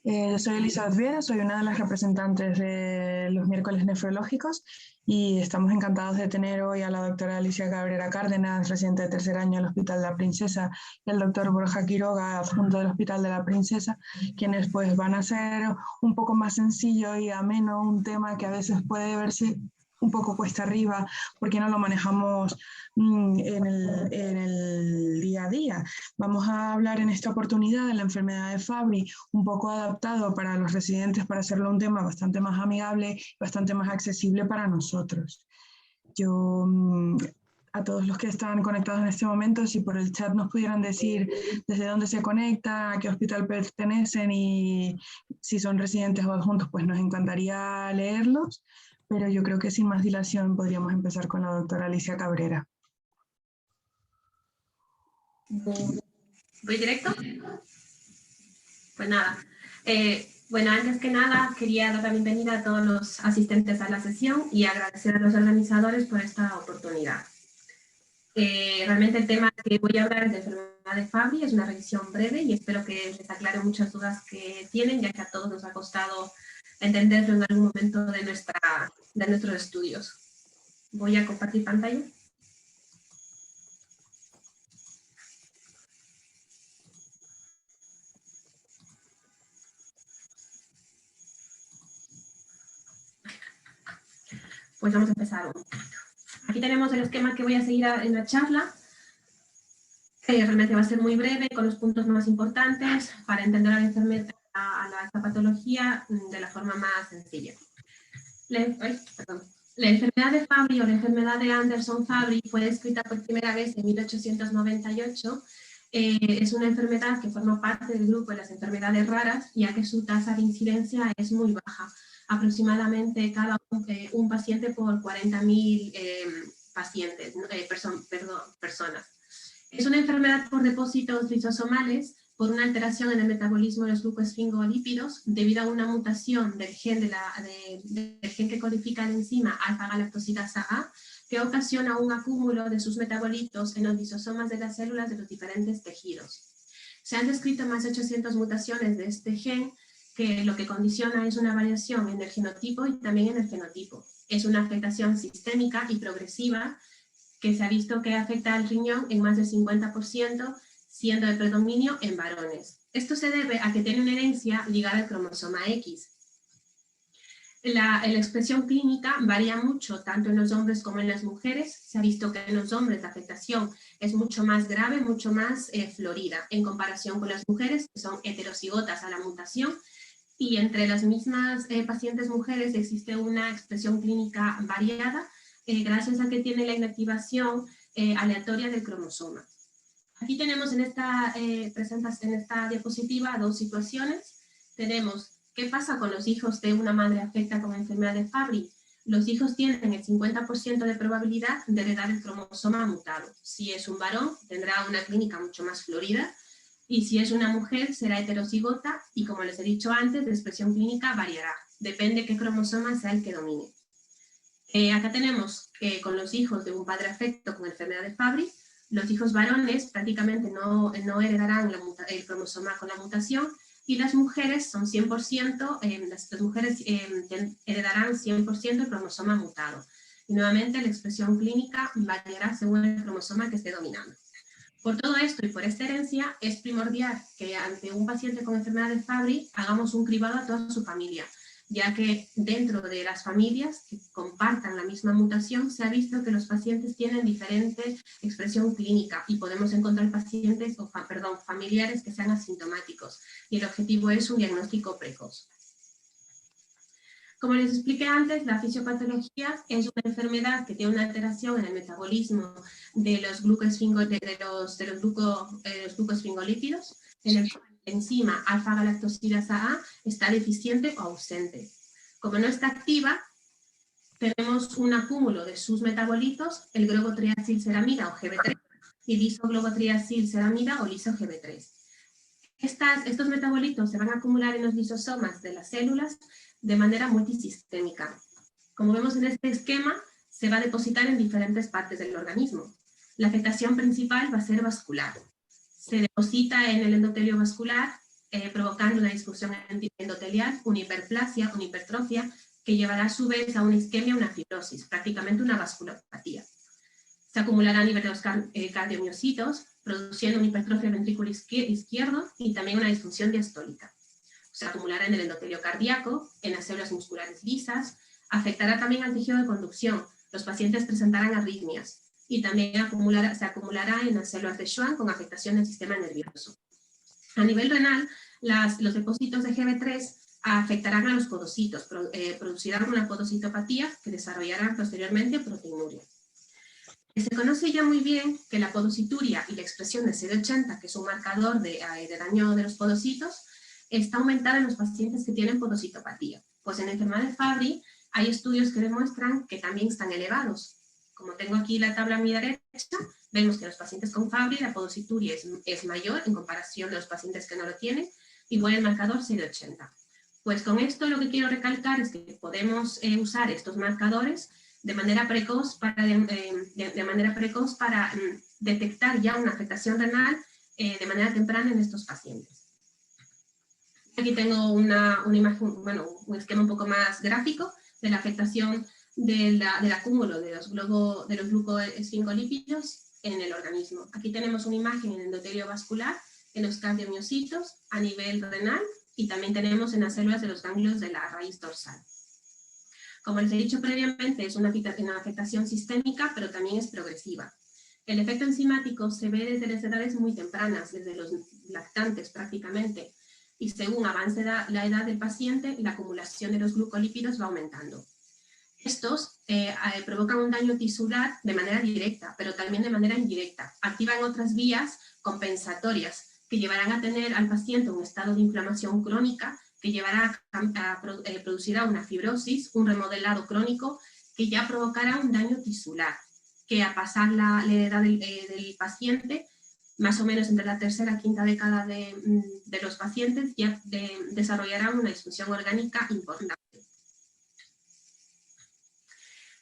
Yo soy Elizabeth Viera, soy una de las representantes de los miércoles nefrológicos y estamos encantados de tener hoy a la doctora Alicia Cabrera Cárdenas, residente de tercer año del Hospital de la Princesa, y al doctor Borja Quiroga, adjunto del Hospital de la Princesa, quienes pues van a hacer un poco más sencillo y ameno un tema que a veces puede verse un poco cuesta arriba porque no lo manejamos en el día a día. Vamos a hablar en esta oportunidad de la enfermedad de Fabry, un poco adaptado para los residentes para hacerlo un tema bastante más amigable, bastante más accesible para nosotros. Yo a todos los que están conectados en este momento, si por el chat nos pudieran decir desde dónde se conecta, a qué hospital pertenecen y si son residentes o adjuntos, pues nos encantaría leerlos. Pero yo creo que sin más dilación podríamos empezar con la doctora Alicia Cabrera. ¿Voy directo? Pues nada. Bueno, antes que nada quería dar la bienvenida a todos los asistentes a la sesión y agradecer a los organizadores por esta oportunidad. Realmente el tema que voy a hablar es de enfermedad de Fabry, es una revisión breve y espero que les aclare muchas dudas que tienen, ya que a todos nos ha costado entenderlo en algún momento de nuestros estudios. Voy a compartir pantalla. Pues vamos a empezar. Aquí tenemos el esquema que voy a seguir en la charla. Realmente va a ser muy breve, con los puntos más importantes, para entender a la enfermedad, esta patología de la forma más sencilla. La enfermedad de Fabry o la enfermedad de Anderson-Fabry fue descrita por primera vez en 1898. Es una enfermedad que forma parte del grupo de las enfermedades raras, ya que su tasa de incidencia es muy baja, aproximadamente un paciente por 40.000 personas. Es una enfermedad por depósitos lisosomales, por una alteración en el metabolismo de los glucoesfingolípidos debido a una mutación del gen, del gen que codifica la enzima alfa-galactosidasa A, que ocasiona un acúmulo de sus metabolitos en los lisosomas de las células de los diferentes tejidos. Se han descrito más de 800 mutaciones de este gen, que lo que condiciona es una variación en el genotipo y también en el fenotipo. Es una afectación sistémica y progresiva que se ha visto que afecta al riñón en más del 50%, siendo de predominio en varones. Esto se debe a que tiene una herencia ligada al cromosoma X. La expresión clínica varía mucho, tanto en los hombres como en las mujeres. Se ha visto que en los hombres la afectación es mucho más grave, mucho más florida, en comparación con las mujeres, que son heterocigotas a la mutación, y entre las mismas pacientes mujeres existe una expresión clínica variada, gracias a que tiene la inactivación aleatoria del cromosoma. Aquí tenemos en esta diapositiva dos situaciones. Tenemos qué pasa con los hijos de una madre afecta con enfermedad de Fabry. Los hijos tienen el 50% de probabilidad de heredar el cromosoma mutado. Si es un varón, tendrá una clínica mucho más florida, y si es una mujer, será heterocigota, y como les he dicho antes, la expresión clínica variará. Depende qué cromosoma sea el que domine. Acá tenemos que con los hijos de un padre afecto con enfermedad de Fabry, los hijos varones prácticamente no heredarán el cromosoma con la mutación, y las mujeres son 100%, las mujeres heredarán 100% el cromosoma mutado. Y nuevamente la expresión clínica variará según el cromosoma que esté dominando. Por todo esto y por esta herencia, es primordial que ante un paciente con enfermedad de Fabry hagamos un cribado a toda su familia, ya que dentro de las familias que compartan la misma mutación se ha visto que los pacientes tienen diferente expresión clínica y podemos encontrar pacientes, familiares que sean asintomáticos, y el objetivo es un diagnóstico precoz. Como les expliqué antes, la fisiopatología es una enfermedad que tiene una alteración en el metabolismo de los glucoesfingolípidos, en el enzima alfa-galactosidasa A está deficiente o ausente. Como no está activa, tenemos un acúmulo de sus metabolitos, el globotriacilceramida o GB3 y lisoglobotriacilceramida o liso-GB3. Estos metabolitos se van a acumular en los lisosomas de las células de manera multisistémica. Como vemos en este esquema, se va a depositar en diferentes partes del organismo. La afectación principal va a ser vascular. Se deposita en el endotelio vascular, provocando una disfunción endotelial, una hiperplasia, una hipertrofia, que llevará a su vez a una isquemia, una fibrosis, prácticamente una vasculopatía. Se acumulará a nivel de los cardiomiocitos, produciendo una hipertrofia del ventrículo izquierdo y también una disfunción diastólica. Se acumulará en el endotelio cardíaco, en las células musculares lisas, afectará también al tejido de conducción. Los pacientes presentarán arritmias y también se acumulará en las células de Schwann con afectación del sistema nervioso. A nivel renal, los depósitos de Gb3 afectarán a los podocitos, producirán una podocitopatía que desarrollará posteriormente proteinuria. Se conoce ya muy bien que la podocituria y la expresión de CD80, que es un marcador de daño de los podocitos, está aumentada en los pacientes que tienen podocitopatía. Pues en la enfermedad de Fabry hay estudios que demuestran que también están elevados. Como tengo aquí la tabla a mi derecha, vemos que en los pacientes con Fabry la podocituria es mayor en comparación de los pacientes que no lo tienen, igual el marcador CD80. Pues con esto lo que quiero recalcar es que podemos usar estos marcadores de manera precoz para detectar ya una afectación renal de manera temprana en estos pacientes. Aquí tengo una imagen, bueno, un esquema un poco más gráfico de la afectación del acúmulo de los glucoesfingolípidos en el organismo. Aquí tenemos una imagen en el endotelio vascular, en los cardiomiocitos, a nivel renal, y también tenemos en las células de los ganglios de la raíz dorsal. Como les he dicho previamente, es una afectación sistémica, pero también es progresiva. El efecto enzimático se ve desde las edades muy tempranas, desde los lactantes prácticamente, y según avance la edad del paciente, la acumulación de los glucolípidos va aumentando. Estos provocan un daño tisular de manera directa, pero también de manera indirecta. Activan otras vías compensatorias que llevarán a tener al paciente un estado de inflamación crónica, que llevará producirá una fibrosis, un remodelado crónico, que ya provocará un daño tisular, que a pasar la edad del paciente, más o menos entre la tercera y quinta década de los pacientes, ya desarrollarán una disfunción orgánica importante.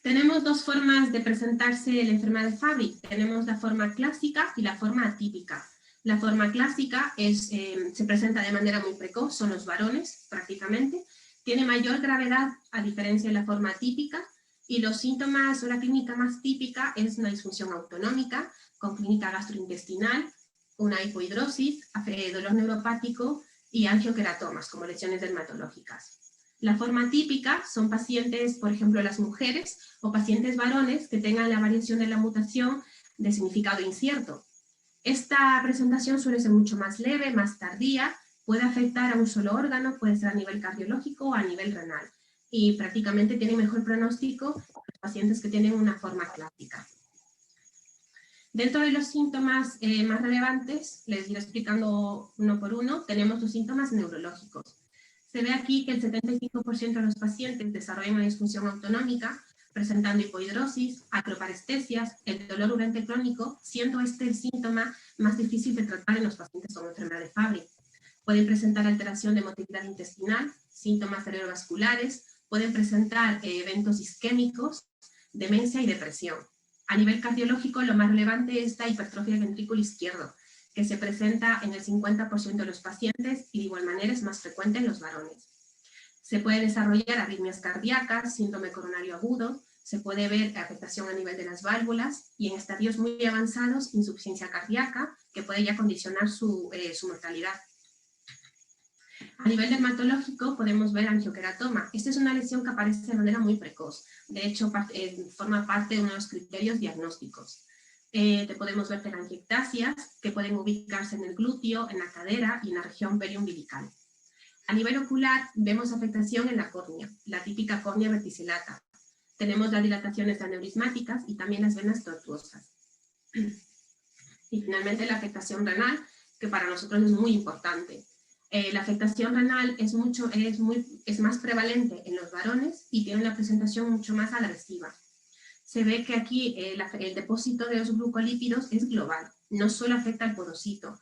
Tenemos dos formas de presentarse la enfermedad de Fabry. Tenemos la forma clásica y la forma atípica. La forma clásica se presenta de manera muy precoz, son los varones prácticamente, tiene mayor gravedad a diferencia de la forma atípica, y los síntomas o la clínica más típica es una disfunción autonómica con clínica gastrointestinal, una hipohidrosis, dolor neuropático y angioqueratomas como lesiones dermatológicas. La forma típica son pacientes, por ejemplo, las mujeres o pacientes varones que tengan la variación de la mutación de significado incierto. Esta presentación suele ser mucho más leve, más tardía, puede afectar a un solo órgano, puede ser a nivel cardiológico o a nivel renal, y prácticamente tiene mejor pronóstico los pacientes que tienen una forma clásica. Dentro de los síntomas más relevantes, les iré explicando uno por uno, tenemos los síntomas neurológicos. Se ve aquí que el 75% de los pacientes desarrollan una disfunción autonómica, presentando hipohidrosis, acroparestesias, el dolor urente crónico, siendo este el síntoma más difícil de tratar en los pacientes con enfermedad de Fabry. Pueden presentar alteración de motilidad intestinal, síntomas cerebrovasculares, pueden presentar eventos isquémicos, demencia y depresión. A nivel cardiológico, lo más relevante es la hipertrofia del ventrículo izquierdo, que se presenta en el 50% de los pacientes y de igual manera es más frecuente en los varones. Se puede desarrollar arritmias cardíacas, síndrome coronario agudo, se puede ver afectación a nivel de las válvulas y en estadios muy avanzados, insuficiencia cardíaca, que puede ya condicionar su mortalidad. A nivel dermatológico podemos ver angioqueratoma. Esta es una lesión que aparece de manera muy precoz. De hecho, forma parte de uno de los criterios diagnósticos. Te podemos ver telangiectasias que pueden ubicarse en el glúteo, en la cadera y en la región periumbilical. A nivel ocular vemos afectación en la córnea, la típica córnea verticillata. Tenemos las dilataciones aneurismáticas y también las venas tortuosas. Y finalmente la afectación renal, que para nosotros es muy importante. La afectación renal es más prevalente en los varones y tiene una presentación mucho más agresiva. Se ve que aquí el depósito de los glucolípidos es global, no solo afecta al podocito.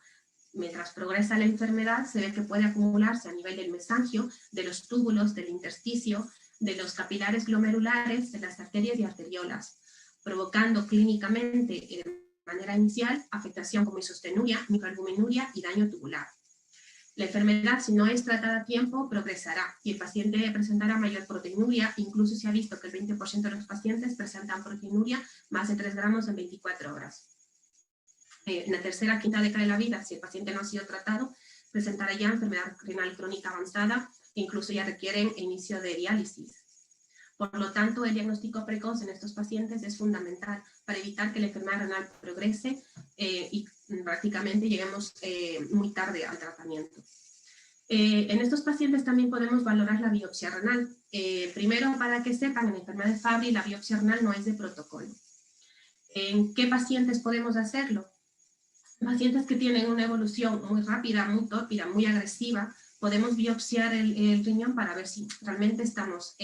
Mientras progresa la enfermedad, se ve que puede acumularse a nivel del mesangio, de los túbulos, del intersticio, de los capilares glomerulares, de las arterias y arteriolas, provocando clínicamente, de manera inicial, afectación como isostenuria, microalbuminuria y daño tubular. La enfermedad, si no es tratada a tiempo, progresará y el paciente presentará mayor proteinuria. Incluso se ha visto que el 20% de los pacientes presentan proteinuria más de 3 gramos en 24 horas. En la tercera, quinta década de la vida, si el paciente no ha sido tratado, presentará ya enfermedad renal crónica avanzada e incluso ya requieren inicio de diálisis. Por lo tanto, el diagnóstico precoz en estos pacientes es fundamental para evitar que la enfermedad renal progrese y prácticamente lleguemos muy tarde al tratamiento. En estos pacientes también podemos valorar la biopsia renal. Primero, para que sepan, en la enfermedad de Fabry la biopsia renal no es de protocolo. ¿En qué pacientes podemos hacerlo? Pacientes que tienen una evolución muy rápida, muy tórpida, muy agresiva, podemos biopsiar el riñón para ver si realmente estamos,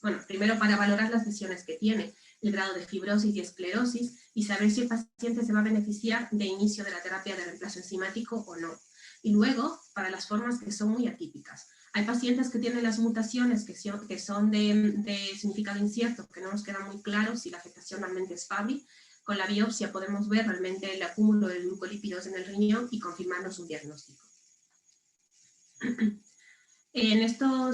bueno, primero para valorar las lesiones que tiene, el grado de fibrosis y esclerosis, y saber si el paciente se va a beneficiar de inicio de la terapia de reemplazo enzimático o no. Y luego, para las formas que son muy atípicas. Hay pacientes que tienen las mutaciones que son de significado incierto, que no nos queda muy claro si la afectación realmente es Fabry. Con la biopsia podemos ver realmente el acúmulo de glucolípidos en el riñón y confirmarnos un diagnóstico. En esta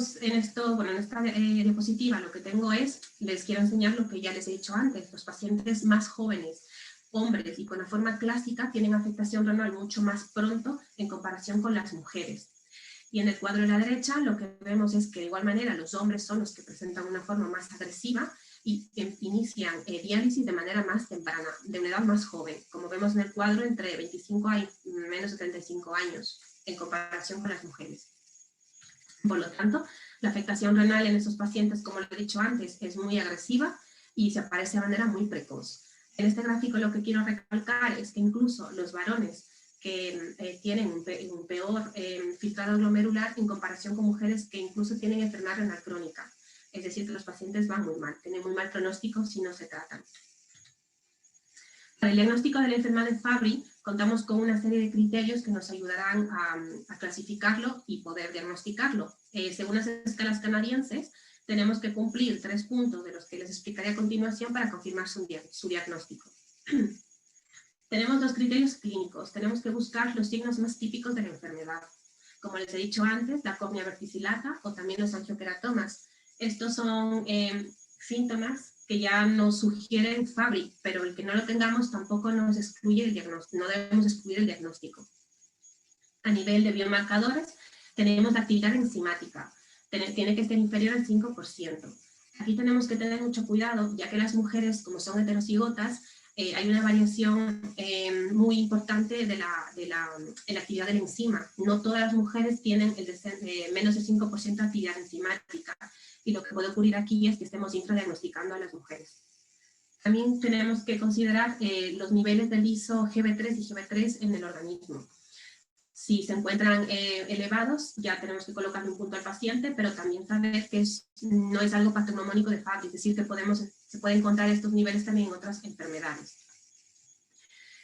diapositiva lo que tengo es, les quiero enseñar lo que ya les he dicho antes, los pacientes más jóvenes, hombres y con la forma clásica tienen afectación renal mucho más pronto en comparación con las mujeres. Y en el cuadro de la derecha lo que vemos es que de igual manera los hombres son los que presentan una forma más agresiva y inician diálisis de manera más temprana, de una edad más joven, como vemos en el cuadro entre 25 y menos de 35 años, en comparación con las mujeres. Por lo tanto, la afectación renal en esos pacientes, como lo he dicho antes, es muy agresiva y se aparece de manera muy precoz. En este gráfico lo que quiero recalcar es que incluso los varones que tienen un peor filtrado glomerular en comparación con mujeres que incluso tienen enfermedad renal crónica. Es decir, que los pacientes van muy mal, tienen muy mal pronóstico si no se tratan. Para el diagnóstico de la enfermedad de Fabry, contamos con una serie de criterios que nos ayudarán a clasificarlo y poder diagnosticarlo. Según las escalas canadienses, tenemos que cumplir 3 puntos de los que les explicaré a continuación para confirmar su diagnóstico. Tenemos 2 criterios clínicos. Tenemos que buscar los signos más típicos de la enfermedad. Como les he dicho antes, la córnea verticillata o también los angioqueratomas. Estos son síntomas que ya nos sugieren Fabry, pero el que no lo tengamos tampoco nos excluye el diagnóstico, no debemos excluir el diagnóstico. A nivel de biomarcadores, tenemos la actividad enzimática, tiene que estar inferior al 5%. Aquí tenemos que tener mucho cuidado, ya que las mujeres, como son heterocigotas, hay una variación muy importante en la actividad de la enzima. No todas las mujeres tienen menos del 5% de actividad enzimática. Y lo que puede ocurrir aquí es que estemos infradiagnosticando a las mujeres. También tenemos que considerar los niveles del ISO-GB3 y GB3 en el organismo. Si se encuentran elevados, ya tenemos que colocarle un punto al paciente, pero también saber que no es algo patognomónico de Fabry, es decir, que se pueden encontrar estos niveles también en otras enfermedades.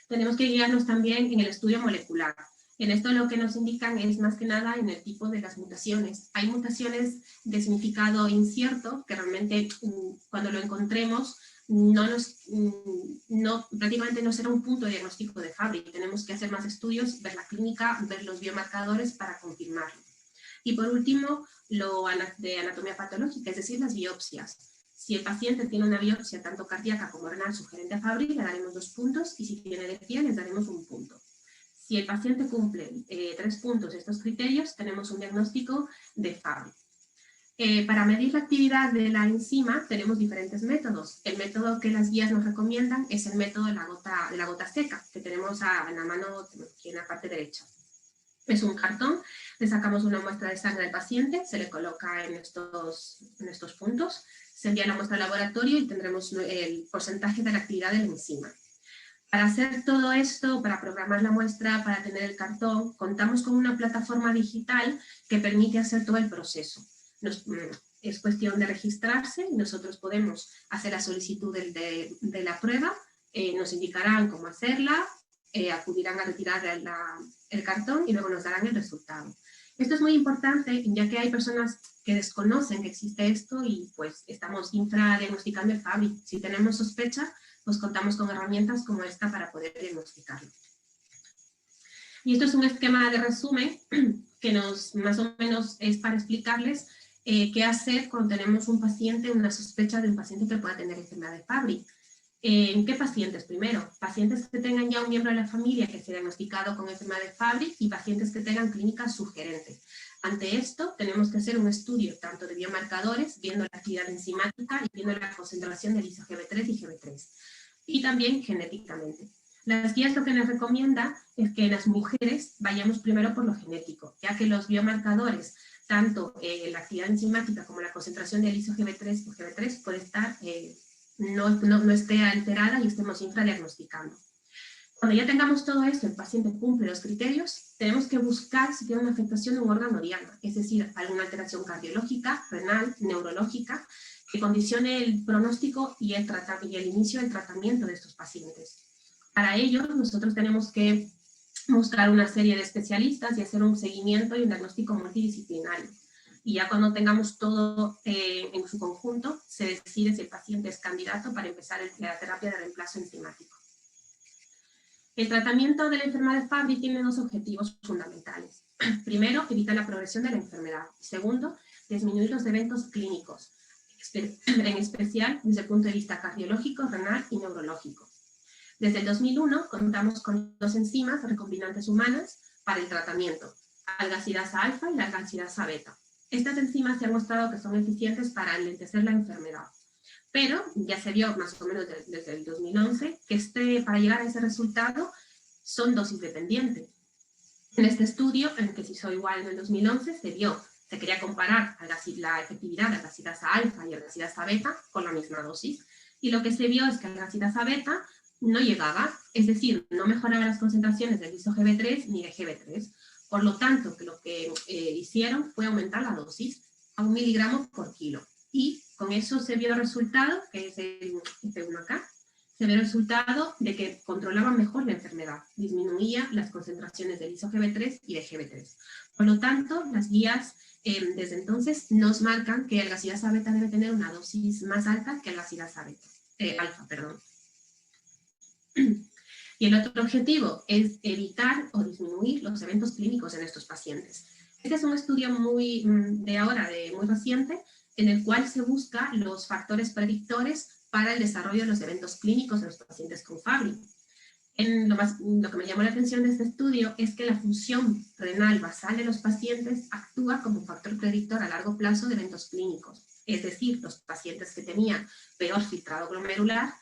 Tenemos que guiarnos también en el estudio molecular. En esto lo que nos indican es más que nada en el tipo de las mutaciones. Hay mutaciones de significado incierto que realmente cuando lo encontremos prácticamente no será un punto de diagnóstico de Fabry. Tenemos que hacer más estudios, ver la clínica, ver los biomarcadores para confirmarlo. Y por último, lo de anatomía patológica, es decir, las biopsias. Si el paciente tiene una biopsia tanto cardíaca como renal sugerente a Fabry, le daremos 2 puntos y si tiene de piel, les daremos 1 punto. Si el paciente cumple 3 puntos de estos criterios, tenemos un diagnóstico de Fabry. Para medir la actividad de la enzima tenemos diferentes métodos. El método que las guías nos recomiendan es el método de la gota seca, que tenemos en la mano aquí en la parte derecha. Es un cartón, le sacamos una muestra de sangre al paciente, se le coloca en estos puntos, se envía la muestra al laboratorio y tendremos el porcentaje de la actividad de la enzima. Para hacer todo esto, para programar la muestra, para tener el cartón, contamos con una plataforma digital que permite hacer todo el proceso. Es cuestión de registrarse y nosotros podemos hacer la solicitud de la prueba, nos indicarán cómo hacerla, acudirán a retirar el cartón y luego nos darán el resultado. Esto es muy importante ya que hay personas que desconocen que existe esto y pues estamos infradiagnosticando el Fabry. Si tenemos sospecha, pues contamos con herramientas como esta para poder diagnosticarlo. Y esto es un esquema de resumen que más o menos es para explicarles qué hacer cuando tenemos un paciente, una sospecha de un paciente que pueda tener enfermedad de Fabry. ¿En qué pacientes? Primero, pacientes que tengan ya un miembro de la familia que se ha diagnosticado con enfermedad de Fabry y pacientes que tengan clínica sugerente. Ante esto, tenemos que hacer un estudio tanto de biomarcadores, viendo la actividad enzimática y viendo la concentración del ISO-GB3 y GB3. Y también genéticamente. Las guías lo que nos recomienda es que en las mujeres vayamos primero por lo genético, ya que los biomarcadores, tanto la actividad enzimática como la concentración del ISO-GB3 o GB3 puede estar, no esté alterada y estemos infradiagnosticando. Cuando ya tengamos todo esto, el paciente cumple los criterios, tenemos que buscar si tiene una afectación de un órgano diana, es decir, alguna alteración cardiológica, renal, neurológica, que condicione el pronóstico y el inicio del tratamiento de estos pacientes. Para ello, nosotros tenemos que buscar una serie de especialistas y hacer un seguimiento y un diagnóstico multidisciplinario. Y ya cuando tengamos todo en su conjunto, se decide si el paciente es candidato para empezar la terapia de reemplazo enzimático. El tratamiento de la enfermedad de Fabry tiene dos objetivos fundamentales. Primero, evitar la progresión de la enfermedad. Segundo, disminuir los eventos clínicos, en especial desde el punto de vista cardiológico, renal y neurológico. Desde el 2001 contamos con dos enzimas recombinantes humanas para el tratamiento, algacidasa alfa y la algacidasa beta. Estas enzimas se han mostrado que son eficientes para alentecer la enfermedad. Pero ya se vio más o menos desde el 2011 que para llegar a ese resultado son dosis dependientes. En este estudio, en el que se hizo igual en el 2011, se quería comparar la efectividad de algacidasa alfa y algacidasa beta con la misma dosis. Y lo que se vio es que algacidasa beta no llegaba, es decir, no mejoraba las concentraciones del ISO-GB3 ni de GB3. Por lo tanto, lo que hicieron fue aumentar la dosis a 1 miligramo por kilo. Y con eso se vio el resultado, que es este uno acá, se vio el resultado de que controlaba mejor la enfermedad, disminuía las concentraciones del ISO-GB3 y de GB3. Por lo tanto, las guías desde entonces nos marcan que el algacidasa beta debe tener una dosis más alta que el algacidasa alfa. Y el otro objetivo es evitar o disminuir los eventos clínicos en estos pacientes. Este es un estudio muy reciente, en el cual se busca los factores predictores para el desarrollo de los eventos clínicos en los pacientes con Fabry. Lo que me llamó la atención de este estudio es que la función renal basal de los pacientes actúa como factor predictor a largo plazo de eventos clínicos. Es decir, los pacientes que tenían peor filtrado glomerular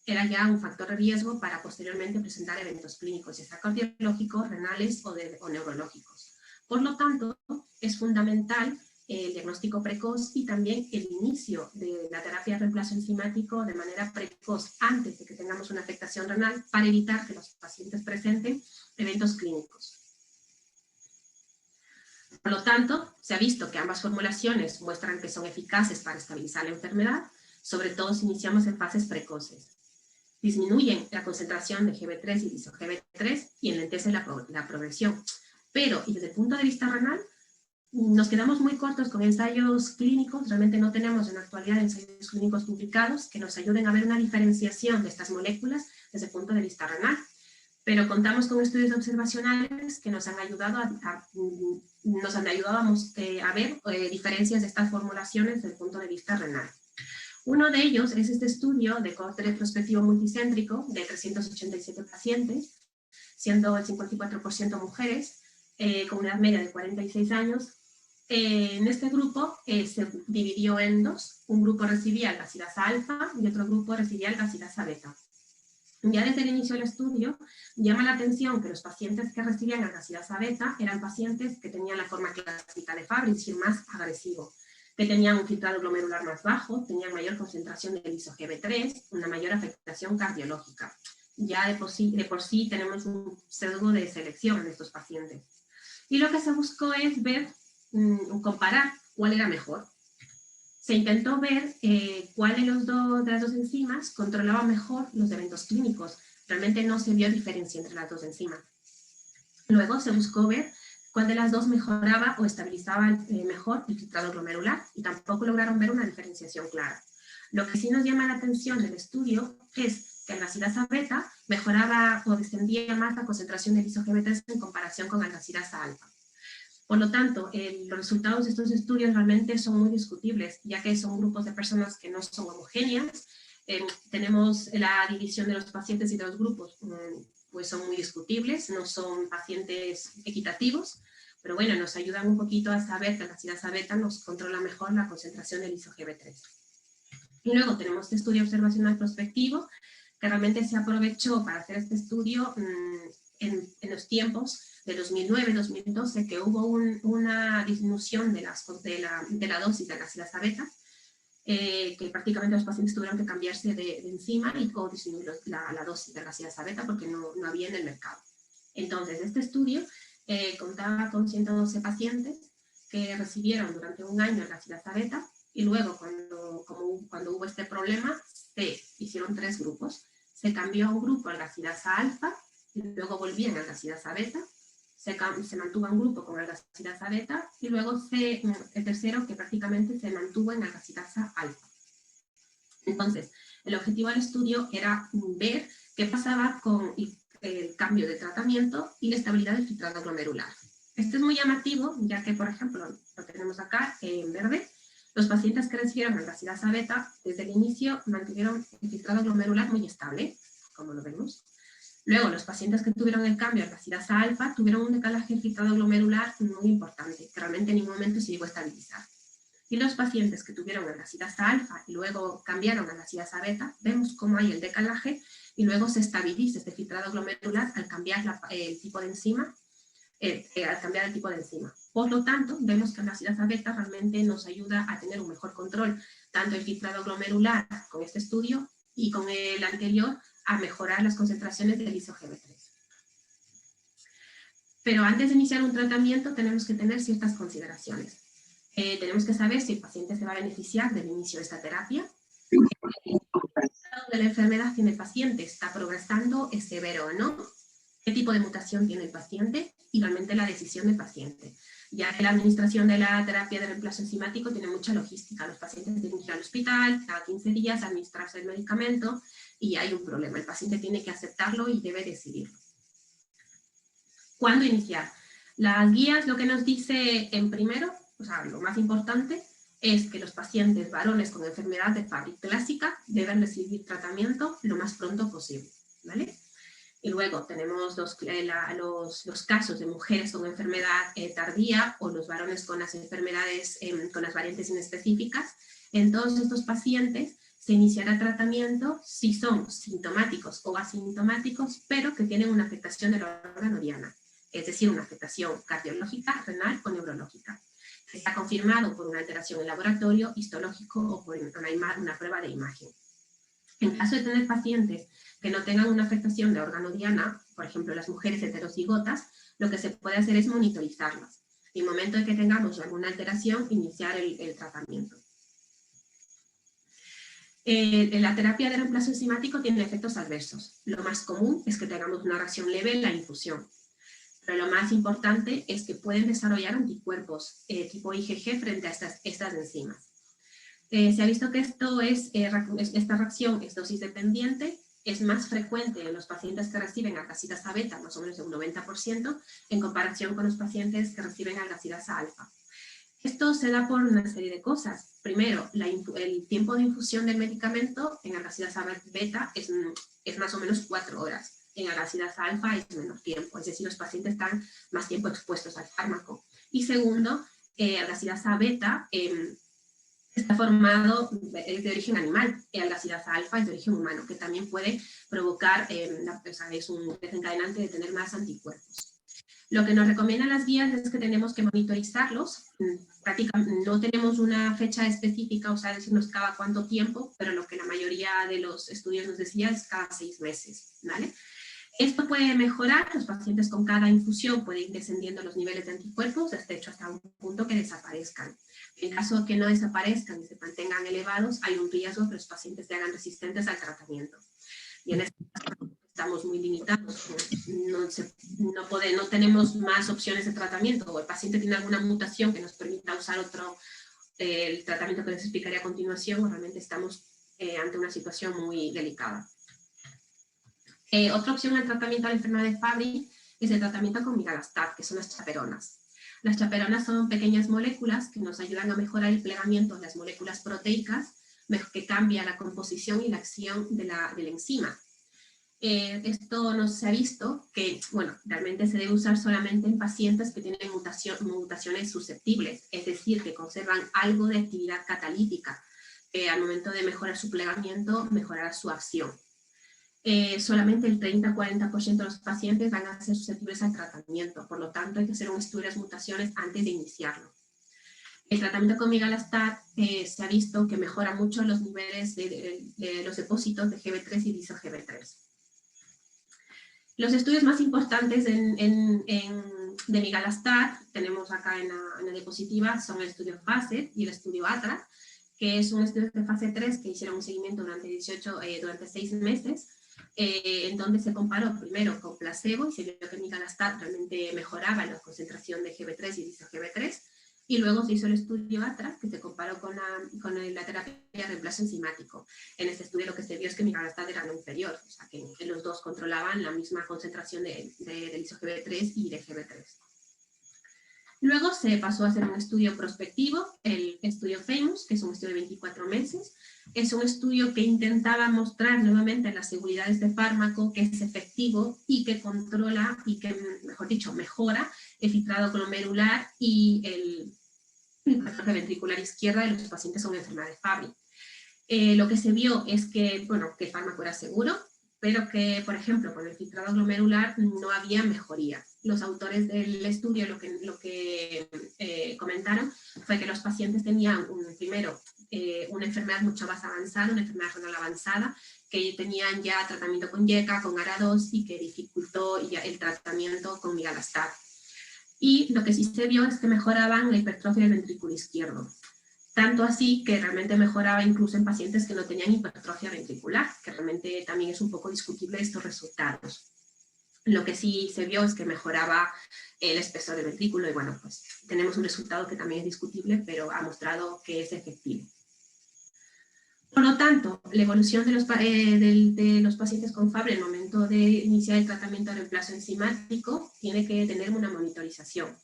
era ya un factor de riesgo para posteriormente presentar eventos clínicos, ya sea cardiológicos, renales o neurológicos. Por lo tanto, es fundamental el diagnóstico precoz y también el inicio de la terapia de reemplazo enzimático de manera precoz, antes de que tengamos una afectación renal, para evitar que los pacientes presenten eventos clínicos. Por lo tanto, se ha visto que ambas formulaciones muestran que son eficaces para estabilizar la enfermedad, sobre todo si iniciamos en fases precoces. Disminuyen la concentración de GB3 y ISO-GB3 y enlentecen la progresión. Pero, y desde el punto de vista renal, nos quedamos muy cortos con ensayos clínicos, realmente no tenemos en la actualidad ensayos clínicos publicados que nos ayuden a ver una diferenciación de estas moléculas desde el punto de vista renal. Pero contamos con estudios observacionales que nos han ayudado a ver diferencias de estas formulaciones desde el punto de vista renal. Uno de ellos es este estudio de cohorte retrospectivo multicéntrico de 387 pacientes, siendo el 54% mujeres, con una edad media de 46 años. En este grupo se dividió en dos. Un grupo recibía algacidasa alfa y otro grupo recibía algacidasa beta. Ya desde el inicio del estudio llama la atención que los pacientes que recibían algacidasa beta eran pacientes que tenían la forma clásica de Fabry, es decir, más agresivo, que tenían un filtrado glomerular más bajo, tenían mayor concentración de ISO-GB3, una mayor afectación cardiológica. Ya de por sí tenemos un sesgo de selección en estos pacientes. Y lo que se buscó es comparar cuál era mejor. Se intentó ver cuál de las dos enzimas controlaba mejor los eventos clínicos. Realmente no se vio diferencia entre las dos enzimas. Luego se buscó ver cuál de las dos mejoraba o estabilizaba mejor el filtrado glomerular y tampoco lograron ver una diferenciación clara. Lo que sí nos llama la atención del estudio es que algacidasa beta mejoraba o descendía más la concentración del ISO-GB3 en comparación con algacidasa alfa. Por lo tanto, los resultados de estos estudios realmente son muy discutibles, ya que son grupos de personas que no son homogéneas. Tenemos la división de los pacientes y de los grupos, pues son muy discutibles, no son pacientes equitativos, pero bueno, nos ayudan un poquito a saber que la galactidasa beta nos controla mejor la concentración del iso-Gb3. Y luego tenemos este estudio observacional prospectivo, que realmente se aprovechó para hacer este estudio en los tiempos de 2009-2012, que hubo una disminución de la dosis de la galactidasa beta, que prácticamente los pacientes tuvieron que cambiarse de enzima o disminuir la dosis de la galactidasa beta porque no había en el mercado. Entonces, este estudio contaba con 112 pacientes que recibieron durante un año la galactidasa beta, y luego cuando hubo este problema, se hicieron 3 grupos. Se cambió a un grupo a galactidasa alfa, y luego volvían a galactidasa beta. Se mantuvo un grupo con galactidasa beta, y luego el tercero que prácticamente se mantuvo en galactidasa alfa. Entonces, el objetivo del estudio era ver qué pasaba con el cambio de tratamiento y la estabilidad del filtrado glomerular. Esto es muy llamativo, ya que, por ejemplo, lo tenemos acá en verde, los pacientes que recibieron galactidasa beta desde el inicio mantuvieron el filtrado glomerular muy estable, como lo vemos. Luego, los pacientes que tuvieron el cambio a galactidasa alfa tuvieron un decalaje del filtrado glomerular muy importante, que realmente en ningún momento se llegó a estabilizar. Y los pacientes que tuvieron galactidasa alfa y luego cambiaron a galactidasa beta, vemos cómo hay el decalaje y luego se estabiliza este filtrado glomerular al cambiar el tipo de enzima. Por lo tanto, vemos que la galactidasa beta realmente nos ayuda a tener un mejor control, tanto el filtrado glomerular con este estudio y con el anterior, a mejorar las concentraciones del iso-Gb3. Pero antes de iniciar un tratamiento tenemos que tener ciertas consideraciones. Tenemos que saber si el paciente se va a beneficiar del inicio de esta terapia. El estado de la enfermedad tiene el paciente, está progresando, es severo o no, qué tipo de mutación tiene el paciente y realmente la decisión del paciente. Ya que la administración de la terapia de reemplazo enzimático tiene mucha logística. Los pacientes tienen que ir al hospital cada 15 días a administrarse el medicamento y hay un problema. El paciente tiene que aceptarlo y debe decidirlo. ¿Cuándo iniciar? Las guías lo que nos dice en primero, o sea, lo más importante, es que los pacientes varones con enfermedad de Fabry clásica deben recibir tratamiento lo más pronto posible, ¿vale? Y luego tenemos los casos de mujeres con enfermedad tardía o los varones con las enfermedades, con las variantes inespecíficas. En todos estos pacientes se iniciará tratamiento si son sintomáticos o asintomáticos, pero que tienen una afectación del órgano diana, es decir, una afectación cardiológica, renal o neurológica. Está confirmado por una alteración en laboratorio, histológico o por una prueba de imagen. En caso de tener pacientes que no tengan una afectación de órgano diana, por ejemplo las mujeres heterocigotas, lo que se puede hacer es monitorizarlas. Y en el momento en que tengamos alguna alteración, iniciar el tratamiento. La terapia de reemplazo enzimático tiene efectos adversos. Lo más común es que tengamos una reacción leve en la infusión. Pero lo más importante es que pueden desarrollar anticuerpos tipo IgG frente a estas enzimas. Se ha visto que esta reacción es dosis dependiente, es más frecuente en los pacientes que reciben galactidasa beta, más o menos de un 90%, en comparación con los pacientes que reciben galactidasa alfa. Esto se da por una serie de cosas. Primero, el tiempo de infusión del medicamento en galactidasa beta es más o menos 4 horas. En galactidasa alfa es menor tiempo, es decir, los pacientes están más tiempo expuestos al fármaco. Y segundo, galactidasa beta está formado, es de origen animal, y la galactidasa alfa es de origen humano, que también puede provocar, es un desencadenante de tener más anticuerpos. Lo que nos recomiendan las guías es que tenemos que monitorizarlos. Prácticamente no tenemos una fecha específica, o sea, decirnos cada cuánto tiempo, pero lo que la mayoría de los estudios nos decía es cada 6 meses, ¿vale? Esto puede mejorar, los pacientes con cada infusión pueden ir descendiendo los niveles de anticuerpos, de hecho hasta un punto que desaparezcan. En caso de que no desaparezcan y se mantengan elevados, hay un riesgo que los pacientes se hagan resistentes al tratamiento. Y en este caso estamos muy limitados, no tenemos más opciones de tratamiento, o el paciente tiene alguna mutación que nos permita usar el tratamiento que les explicaré a continuación, o realmente estamos ante una situación muy delicada. Otra opción al tratamiento de la enfermedad de Fabry es el tratamiento con migalastat, que son las chaperonas. Las chaperonas son pequeñas moléculas que nos ayudan a mejorar el plegamiento de las moléculas proteicas, que cambia la composición y la acción de la enzima. Esto no se ha visto que, bueno, realmente se debe usar solamente en pacientes que tienen mutaciones susceptibles, es decir, que conservan algo de actividad catalítica. Al momento de mejorar su plegamiento, mejorará su acción. Solamente el 30-40% de los pacientes van a ser susceptibles al tratamiento, por lo tanto hay que hacer un estudio de las mutaciones antes de iniciarlo. El tratamiento con migalastat se ha visto que mejora mucho los niveles de los depósitos de GB3 y diso-GB3. Los estudios más importantes de migalastat, tenemos acá en la diapositiva, son el estudio FACET y el estudio ATRA, que es un estudio de fase 3 que hicieron un seguimiento durante 6 meses, en donde se comparó primero con placebo y se vio que migalastat realmente mejoraba la concentración de GB3 y diso-GB3, y luego se hizo el estudio ATRA, que se comparó con la terapia de reemplazo enzimático. En este estudio lo que se vio es que migalastat era no inferior, o sea que los dos controlaban la misma concentración de diso-GB3 y de GB3. Luego se pasó a hacer un estudio prospectivo, el estudio FAMOUS, que es un estudio de 24 meses. Es un estudio que intentaba mostrar nuevamente las seguridades de fármaco, que es efectivo y que controla y que, mejor dicho, mejora el filtrado glomerular y el hipertrofia ventricular izquierda de los pacientes con enfermedad de Fabry. Lo que se vio es que, bueno, que el fármaco era seguro, pero que, por ejemplo, con el filtrado glomerular no había mejoría. Los autores del estudio lo que comentaron fue que los pacientes tenían, primero, una enfermedad mucho más avanzada, una enfermedad renal avanzada, que tenían ya tratamiento con YECA, con ARA2, y que dificultó ya el tratamiento con migalastat. Y lo que sí se vio es que mejoraban la hipertrofia del ventrículo izquierdo. Tanto así que realmente mejoraba incluso en pacientes que no tenían hipertrofia ventricular, que realmente también es un poco discutible estos resultados. Lo que sí se vio es que mejoraba el espesor del ventrículo y bueno, pues tenemos un resultado que también es discutible, pero ha mostrado que es efectivo. Por lo tanto, la evolución de los pacientes con Fabry al momento de iniciar el tratamiento de reemplazo enzimático tiene que tener una monitorización.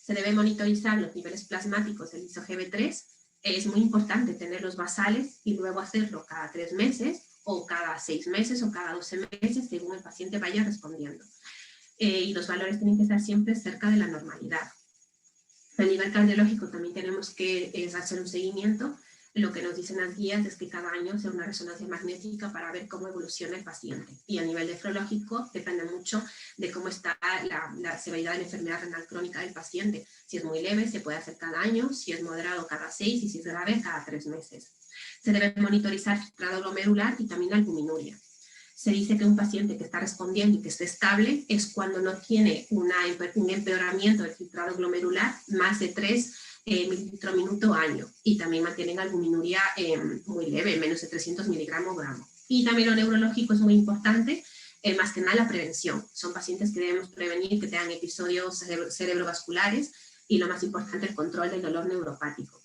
Se debe monitorizar los niveles plasmáticos del diso-GB3. Es muy importante tener los basales y luego hacerlo cada 3 meses o cada 6 meses o cada 12 meses según el paciente vaya respondiendo. Y los valores tienen que estar siempre cerca de la normalidad. A nivel cardiológico también tenemos que hacer un seguimiento. Lo que nos dicen las guías es que cada año sea una resonancia magnética para ver cómo evoluciona el paciente. Y a nivel nefrológico depende mucho de cómo está la severidad de la enfermedad renal crónica del paciente. Si es muy leve, se puede hacer cada año, si es moderado, cada 6, y si es grave, cada 3 meses. Se debe monitorizar el filtrado glomerular y también la albuminuria. Se dice que un paciente que está respondiendo y que esté estable es cuando no tiene un empeoramiento del filtrado glomerular más de 3 mililitro minuto año, y también mantienen albuminuria muy leve, menos de 300 miligramos gramo. Y también lo neurológico es muy importante, más que nada la prevención. Son pacientes que debemos prevenir que tengan episodios cerebrovasculares y lo más importante, el control del dolor neuropático.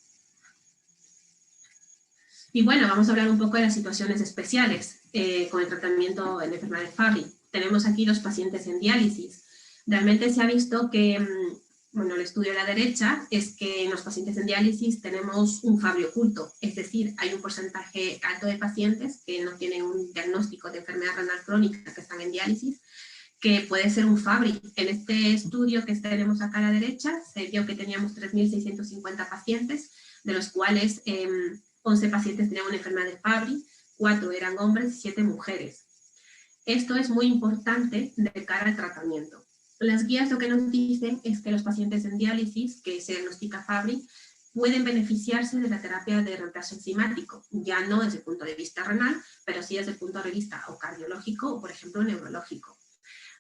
Y bueno, vamos a hablar un poco de las situaciones especiales con el tratamiento en enfermedad de Fabry. Tenemos aquí los pacientes en diálisis. Realmente se ha visto que bueno, el estudio a la derecha es que en los pacientes en diálisis tenemos un Fabry oculto, es decir, hay un porcentaje alto de pacientes que no tienen un diagnóstico de enfermedad renal crónica que están en diálisis, que puede ser un Fabry. En este estudio que tenemos acá a la derecha, se vio que teníamos 3.650 pacientes, de los cuales 11 pacientes tenían una enfermedad de Fabry, 4 eran hombres y 7 mujeres. Esto es muy importante de cara al tratamiento. Las guías lo que nos dicen es que los pacientes en diálisis que se diagnostica Fabry pueden beneficiarse de la terapia de reemplazo enzimático, ya no desde el punto de vista renal, pero sí desde el punto de vista o cardiológico o, por ejemplo, neurológico.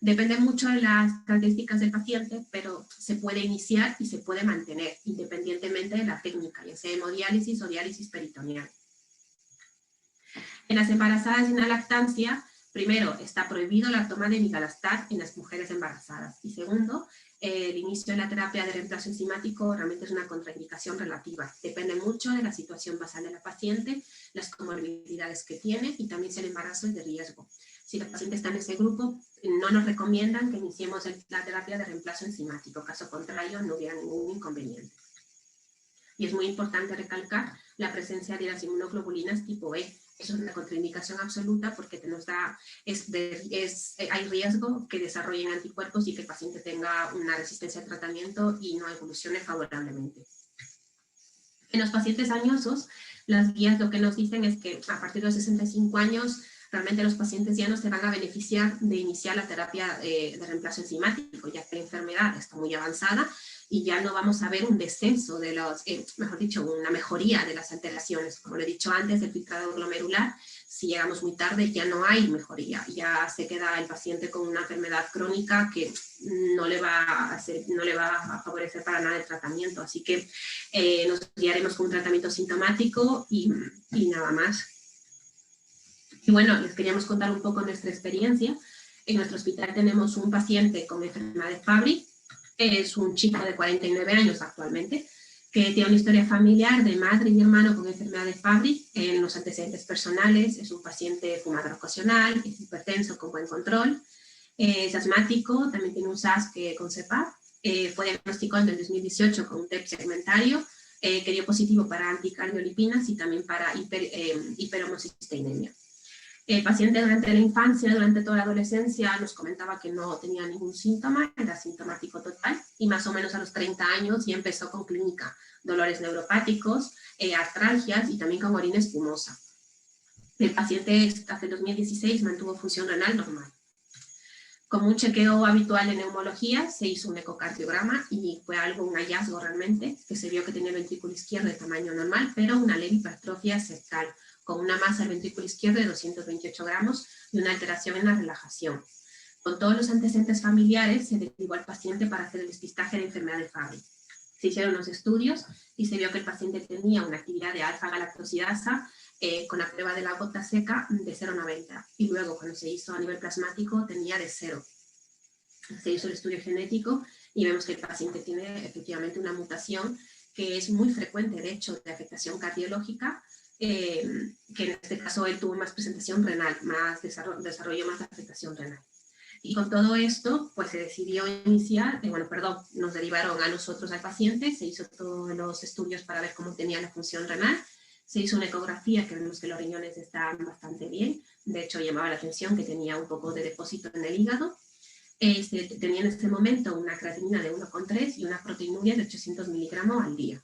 Depende mucho de las características del paciente, pero se puede iniciar y se puede mantener, independientemente de la técnica, ya sea hemodiálisis o diálisis peritoneal. En las embarazadas y en la lactancia, primero, está prohibido la toma de migalastat en las mujeres embarazadas. Y segundo, el inicio de la terapia de reemplazo enzimático realmente es una contraindicación relativa. Depende mucho de la situación basal de la paciente, las comorbilidades que tiene y también si el embarazo es de riesgo. Si la paciente está en ese grupo, no nos recomiendan que iniciemos la terapia de reemplazo enzimático. Caso contrario, no hubiera ningún inconveniente. Y es muy importante recalcar la presencia de las inmunoglobulinas tipo E. Eso es una contraindicación absoluta porque hay riesgo que desarrollen anticuerpos y que el paciente tenga una resistencia al tratamiento y no evolucione favorablemente. En los pacientes añosos, las guías lo que nos dicen es que a partir de los 65 años, realmente los pacientes ya no se van a beneficiar de iniciar la terapia de reemplazo enzimático, ya que la enfermedad está muy avanzada y ya no vamos a ver un descenso de los, mejor dicho, una mejoría de las alteraciones. Como lo he dicho antes, del filtrado glomerular, si llegamos muy tarde ya no hay mejoría, ya se queda el paciente con una enfermedad crónica que no le va a favorecer para nada el tratamiento. Así que nos guiaremos con un tratamiento sintomático y nada más. Y bueno, les queríamos contar un poco nuestra experiencia. En nuestro hospital tenemos un paciente con enfermedad de Fabry. Es un chico de 49 años actualmente, que tiene una historia familiar de madre y hermano con enfermedad de Fabry. En los antecedentes personales es un paciente fumador ocasional, es hipertenso con buen control, es asmático, también tiene un SAS con CEPAP. Fue diagnosticado en el 2018 con un TEP segmentario, que dio positivo para anticardiolipinas y también para hiperhomocisteinemia. El paciente durante la infancia, durante toda la adolescencia, nos comentaba que no tenía ningún síntoma, era sintomático total, y más o menos a los 30 años ya empezó con clínica, dolores neuropáticos, artralgias y también con orina espumosa. El paciente hasta el 2016 mantuvo función renal normal. Como un chequeo habitual en neumología, se hizo un ecocardiograma y fue un hallazgo realmente, que se vio que tenía el ventrículo izquierdo de tamaño normal, pero una leve hipertrofia septal, con una masa del ventrículo izquierdo de 228 gramos y una alteración en la relajación. Con todos los antecedentes familiares, se derivó al paciente para hacer el despistaje de enfermedad de Fabry. Se hicieron los estudios y se vio que el paciente tenía una actividad de alfa-galactosidasa con la prueba de la gota seca de 0,90. Y luego, cuando se hizo a nivel plasmático, tenía de 0. Se hizo el estudio genético y vemos que el paciente tiene efectivamente una mutación que es muy frecuente, de hecho, de afectación cardiológica, que en este caso él tuvo más presentación renal, más desarrollo más de afectación renal. Y con todo esto, pues se decidió iniciar, nos derivaron a nosotros al paciente, se hizo todos los estudios para ver cómo tenía la función renal, se hizo una ecografía que vemos que los riñones están bastante bien, de hecho llamaba la atención que tenía un poco de depósito en el hígado, tenía en este momento una creatinina de 1,3 y una proteinuria de 800 miligramos al día.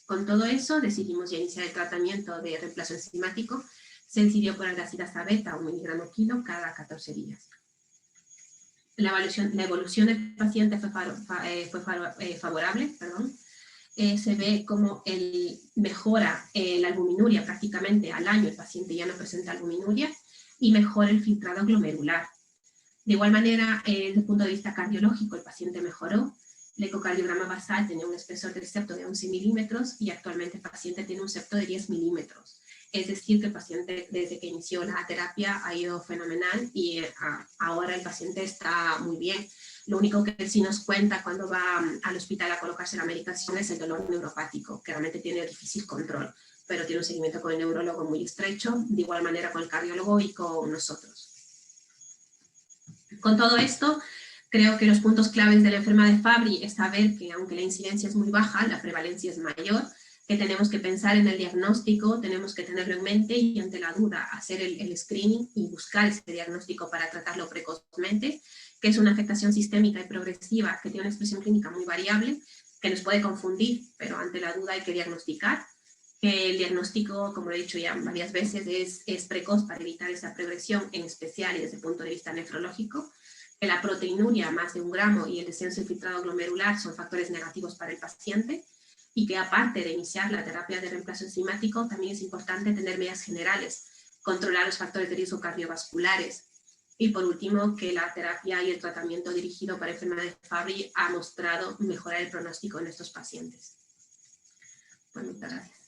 Con todo eso decidimos ya iniciar el tratamiento de reemplazo enzimático. Se decidió por algacilasa beta 1 miligramo kilo cada 14 días. La evolución del paciente fue favorable. Se ve como mejora la albuminuria prácticamente al año, el paciente ya no presenta albuminuria y mejora el filtrado glomerular. De igual manera, desde el punto de vista cardiológico, el paciente mejoró. El ecocardiograma basal tenía un espesor del septo de 11 milímetros y actualmente el paciente tiene un septo de 10 milímetros. Es decir, que el paciente desde que inició la terapia ha ido fenomenal y ahora el paciente está muy bien. Lo único que sí nos cuenta cuando va al hospital a colocarse la medicación es el dolor neuropático, que realmente tiene difícil control, pero tiene un seguimiento con el neurólogo muy estrecho, de igual manera con el cardiólogo y con nosotros. Con todo esto, creo que los puntos claves de la enfermedad de Fabry es saber que aunque la incidencia es muy baja, la prevalencia es mayor, que tenemos que pensar en el diagnóstico, tenemos que tenerlo en mente y ante la duda hacer el screening y buscar ese diagnóstico para tratarlo precozmente, que es una afectación sistémica y progresiva que tiene una expresión clínica muy variable, que nos puede confundir, pero ante la duda hay que diagnosticar. Que el diagnóstico, como he dicho ya varias veces, es precoz para evitar esa progresión, en especial y desde el punto de vista nefrológico. Que la proteinuria, más de 1 gramo, y el descenso del filtrado glomerular son factores negativos para el paciente, y que aparte de iniciar la terapia de reemplazo enzimático, también es importante tener medidas generales, controlar los factores de riesgo cardiovasculares, y por último, que la terapia y el tratamiento dirigido para enfermedad de Fabry ha mostrado mejorar el pronóstico en estos pacientes. Pues muchas gracias.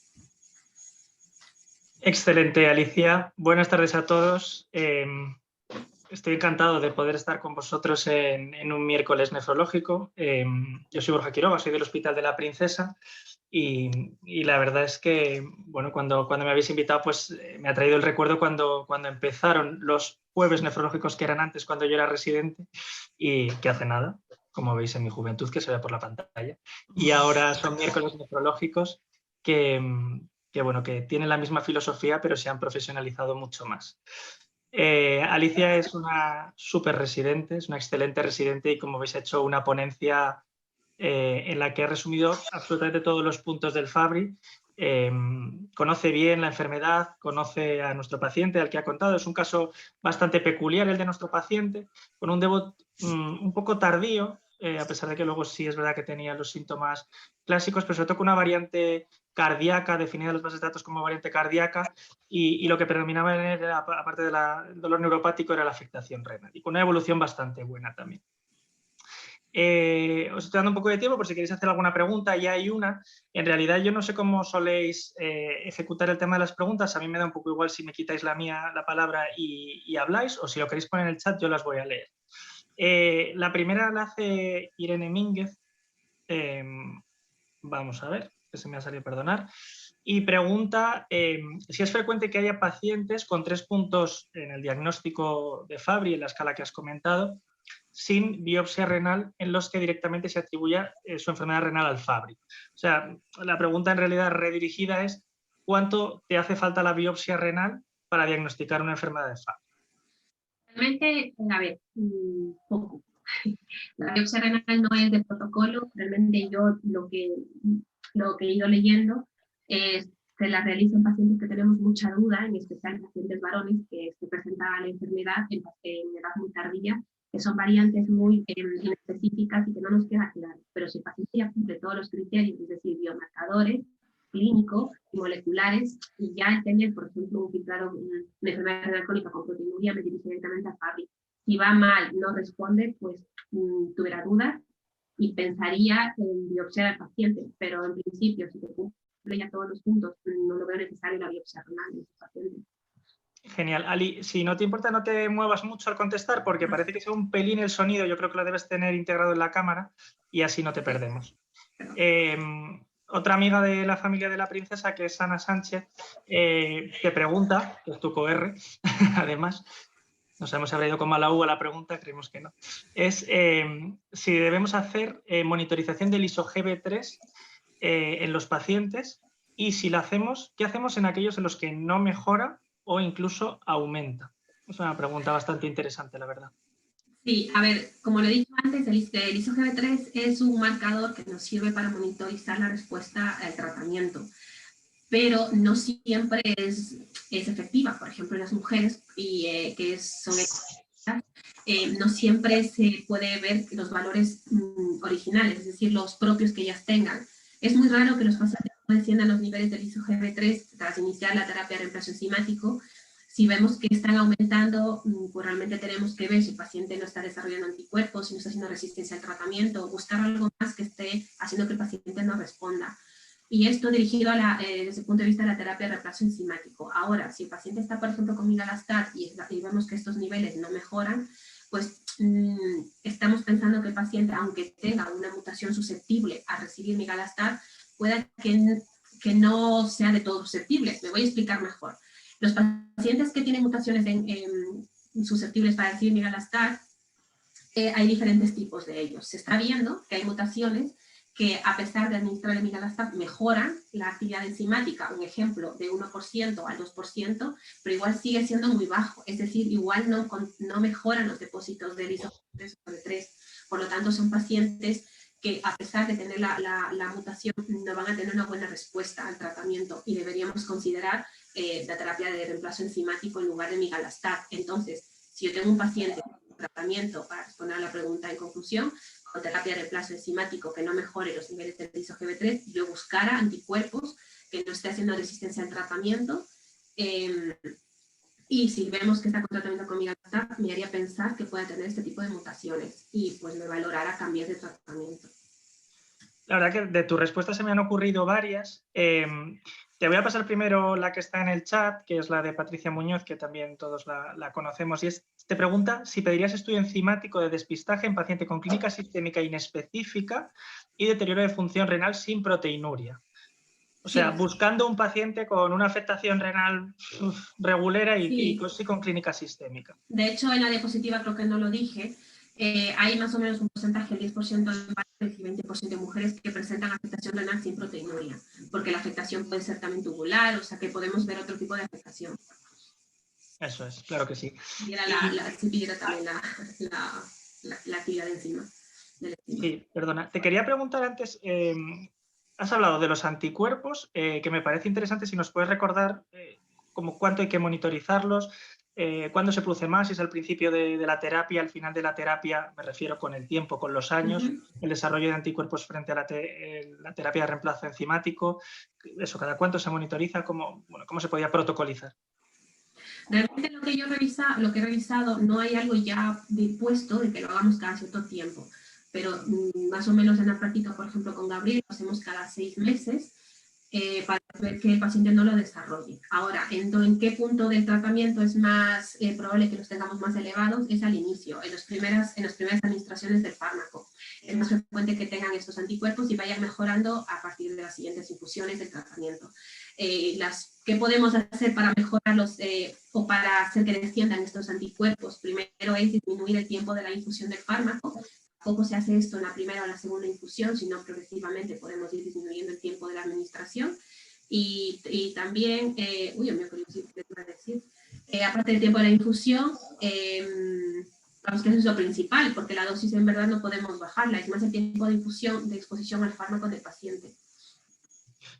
Excelente, Alicia. Buenas tardes a todos. Estoy encantado de poder estar con vosotros en un miércoles nefrológico. Yo soy Borja Quiroga, soy del Hospital de la Princesa y la verdad es que, bueno, cuando me habéis invitado, pues me ha traído el recuerdo cuando empezaron los jueves nefrológicos que eran antes, cuando yo era residente, y que hace nada, como veis en mi juventud, que se ve por la pantalla. Y ahora son miércoles nefrológicos bueno, que tienen la misma filosofía, pero se han profesionalizado mucho más. Alicia es una súper residente, es una excelente residente y como veis ha hecho una ponencia en la que ha resumido absolutamente todos los puntos del Fabry. Conoce bien la enfermedad, conoce a nuestro paciente, al que ha contado. Es un caso bastante peculiar el de nuestro paciente, con un debut un poco tardío, a pesar de que luego sí es verdad que tenía los síntomas clásicos, pero sobre todo con una variante cardíaca, definida en las bases de datos como variante cardíaca, y lo que predominaba en él, aparte del dolor neuropático, era la afectación renal, y con una evolución bastante buena también. Os estoy dando un poco de tiempo por si queréis hacer alguna pregunta, ya hay una. En realidad yo no sé cómo soléis ejecutar el tema de las preguntas, a mí me da un poco igual si me quitáis la palabra y habláis, o si lo queréis poner en el chat yo las voy a leer. La primera la hace Irene Mínguez, vamos a ver, que se me ha salido, perdonar, y pregunta si es frecuente que haya pacientes con 3 puntos en el diagnóstico de Fabry, en la escala que has comentado, sin biopsia renal, en los que directamente se atribuya su enfermedad renal al Fabry. O sea, la pregunta en realidad redirigida es ¿cuánto te hace falta la biopsia renal para diagnosticar una enfermedad de Fabry? Realmente, a ver, poco. La biopsia renal no es de protocolo, realmente yo lo que he ido leyendo es se la realizo en pacientes que tenemos mucha duda, en especial en pacientes varones que se presentaban la enfermedad en edad muy tardía, que son variantes muy inespecíficas y que no nos queda claro. Pero si el paciente ya cumple todos los criterios, es decir, biomarcadores, clínicos y moleculares, y ya el tener, por ejemplo, un filtrado, una enfermedad renal crónica con proteinuria, me dirige directamente a Fabry. Si va mal, no responde, pues tuviera dudas y pensaría en biopsiar al paciente, pero en principio, si te cumple ya todos los puntos, no lo veo necesario la biopsia renal en ese paciente. Genial. Ali, si no te importa, no te muevas mucho al contestar, porque parece que sea un pelín el sonido, yo creo que lo debes tener integrado en la cámara y así no te perdemos. Otra amiga de la familia de la princesa, que es Ana Sánchez, te pregunta, que es tu COR, además, no sabemos si habrá ido con mala uva la pregunta, creemos que no, es si debemos hacer monitorización del ISO-GB3 en los pacientes y si la hacemos, ¿qué hacemos en aquellos en los que no mejora o incluso aumenta? Es una pregunta bastante interesante, la verdad. Sí, a ver, como lo he dicho antes, el ISO-GB3 es un marcador que nos sirve para monitorizar la respuesta al tratamiento, pero no siempre es efectiva. Por ejemplo, en las mujeres que son no siempre se puede ver los valores originales, es decir, los propios que ellas tengan. Es muy raro que los pacientes no desciendan los niveles del ISO-GB3 tras iniciar la terapia de reemplazo enzimático. Si vemos que están aumentando, pues realmente tenemos que ver si el paciente no está desarrollando anticuerpos, si no está haciendo resistencia al tratamiento, buscar algo más que esté haciendo que el paciente no responda. Y esto dirigido desde el punto de vista de la terapia de reemplazo enzimático. Ahora, si el paciente está, por ejemplo, con migalastat y vemos que estos niveles no mejoran, pues estamos pensando que el paciente, aunque tenga una mutación susceptible a recibir migalastat, pueda que no sea de todo susceptible. Me voy a explicar mejor. Los pacientes que tienen mutaciones susceptibles para recibir migalastat, hay diferentes tipos de ellos. Se está viendo que hay mutaciones que a pesar de administrar el migalastat mejoran la actividad enzimática, un ejemplo de 1% al 2%, pero igual sigue siendo muy bajo, es decir, igual no mejoran los depósitos del ISO-3. Por lo tanto, son pacientes que a pesar de tener la mutación no van a tener una buena respuesta al tratamiento y deberíamos considerar la terapia de reemplazo enzimático en lugar de migalastat. Entonces, si yo tengo un paciente con tratamiento, para responder a la pregunta en conclusión, con terapia de reemplazo enzimático que no mejore los niveles del ISO-GB3, yo buscara anticuerpos que no esté haciendo resistencia al tratamiento, y si vemos que está con tratamiento con migalastat, me haría pensar que pueda tener este tipo de mutaciones y pues me valorara cambiar de tratamiento. La verdad que de tu respuesta se me han ocurrido varias. Te voy a pasar primero la que está en el chat, que es la de Patricia Muñoz, que también todos la conocemos, y te pregunta si pedirías estudio enzimático de despistaje en paciente con clínica sistémica inespecífica y deterioro de función renal sin proteinuria. O sea, buscando un paciente con una afectación renal regulera y sí con clínica sistémica. De hecho, en la diapositiva creo que no lo dije, hay más o menos un porcentaje, el 10% de varones y 20% de mujeres que presentan afectación renal sin proteinuria, porque la afectación puede ser también tubular, o sea que podemos ver otro tipo de afectación. Eso es, claro que sí. Si pidiera también la actividad de enzima. Sí, perdona. Te quería preguntar antes, has hablado de los anticuerpos, que me parece interesante si nos puedes recordar como cuánto hay que monitorizarlos, cuándo se produce más, si es al principio de la terapia, al final de la terapia, me refiero con el tiempo, con los años, el desarrollo de anticuerpos frente a la terapia de reemplazo enzimático, eso, cada cuánto se monitoriza, cómo se podía protocolizar. Realmente lo que he revisado, no hay algo ya dispuesto de que lo hagamos cada cierto tiempo, pero más o menos en la práctica, por ejemplo, con Gabriel, lo hacemos cada 6 meses para ver que el paciente no lo desarrolle. Ahora, en qué punto del tratamiento es más probable que los tengamos más elevados es al inicio, en las primeras administraciones del fármaco. Es más frecuente que tengan estos anticuerpos y vayan mejorando a partir de las siguientes infusiones del tratamiento. ¿Qué podemos hacer para mejorarlos o para hacer que desciendan estos anticuerpos? Primero es disminuir el tiempo de la infusión del fármaco. Tampoco se hace esto en la primera o la segunda infusión, sino progresivamente podemos ir disminuyendo el tiempo de la administración. Y también, me acuerdo qué iba a decir, aparte del tiempo de la infusión, vamos que eso es lo principal, porque la dosis en verdad no podemos bajarla, es más el tiempo de infusión, de exposición al fármaco del paciente.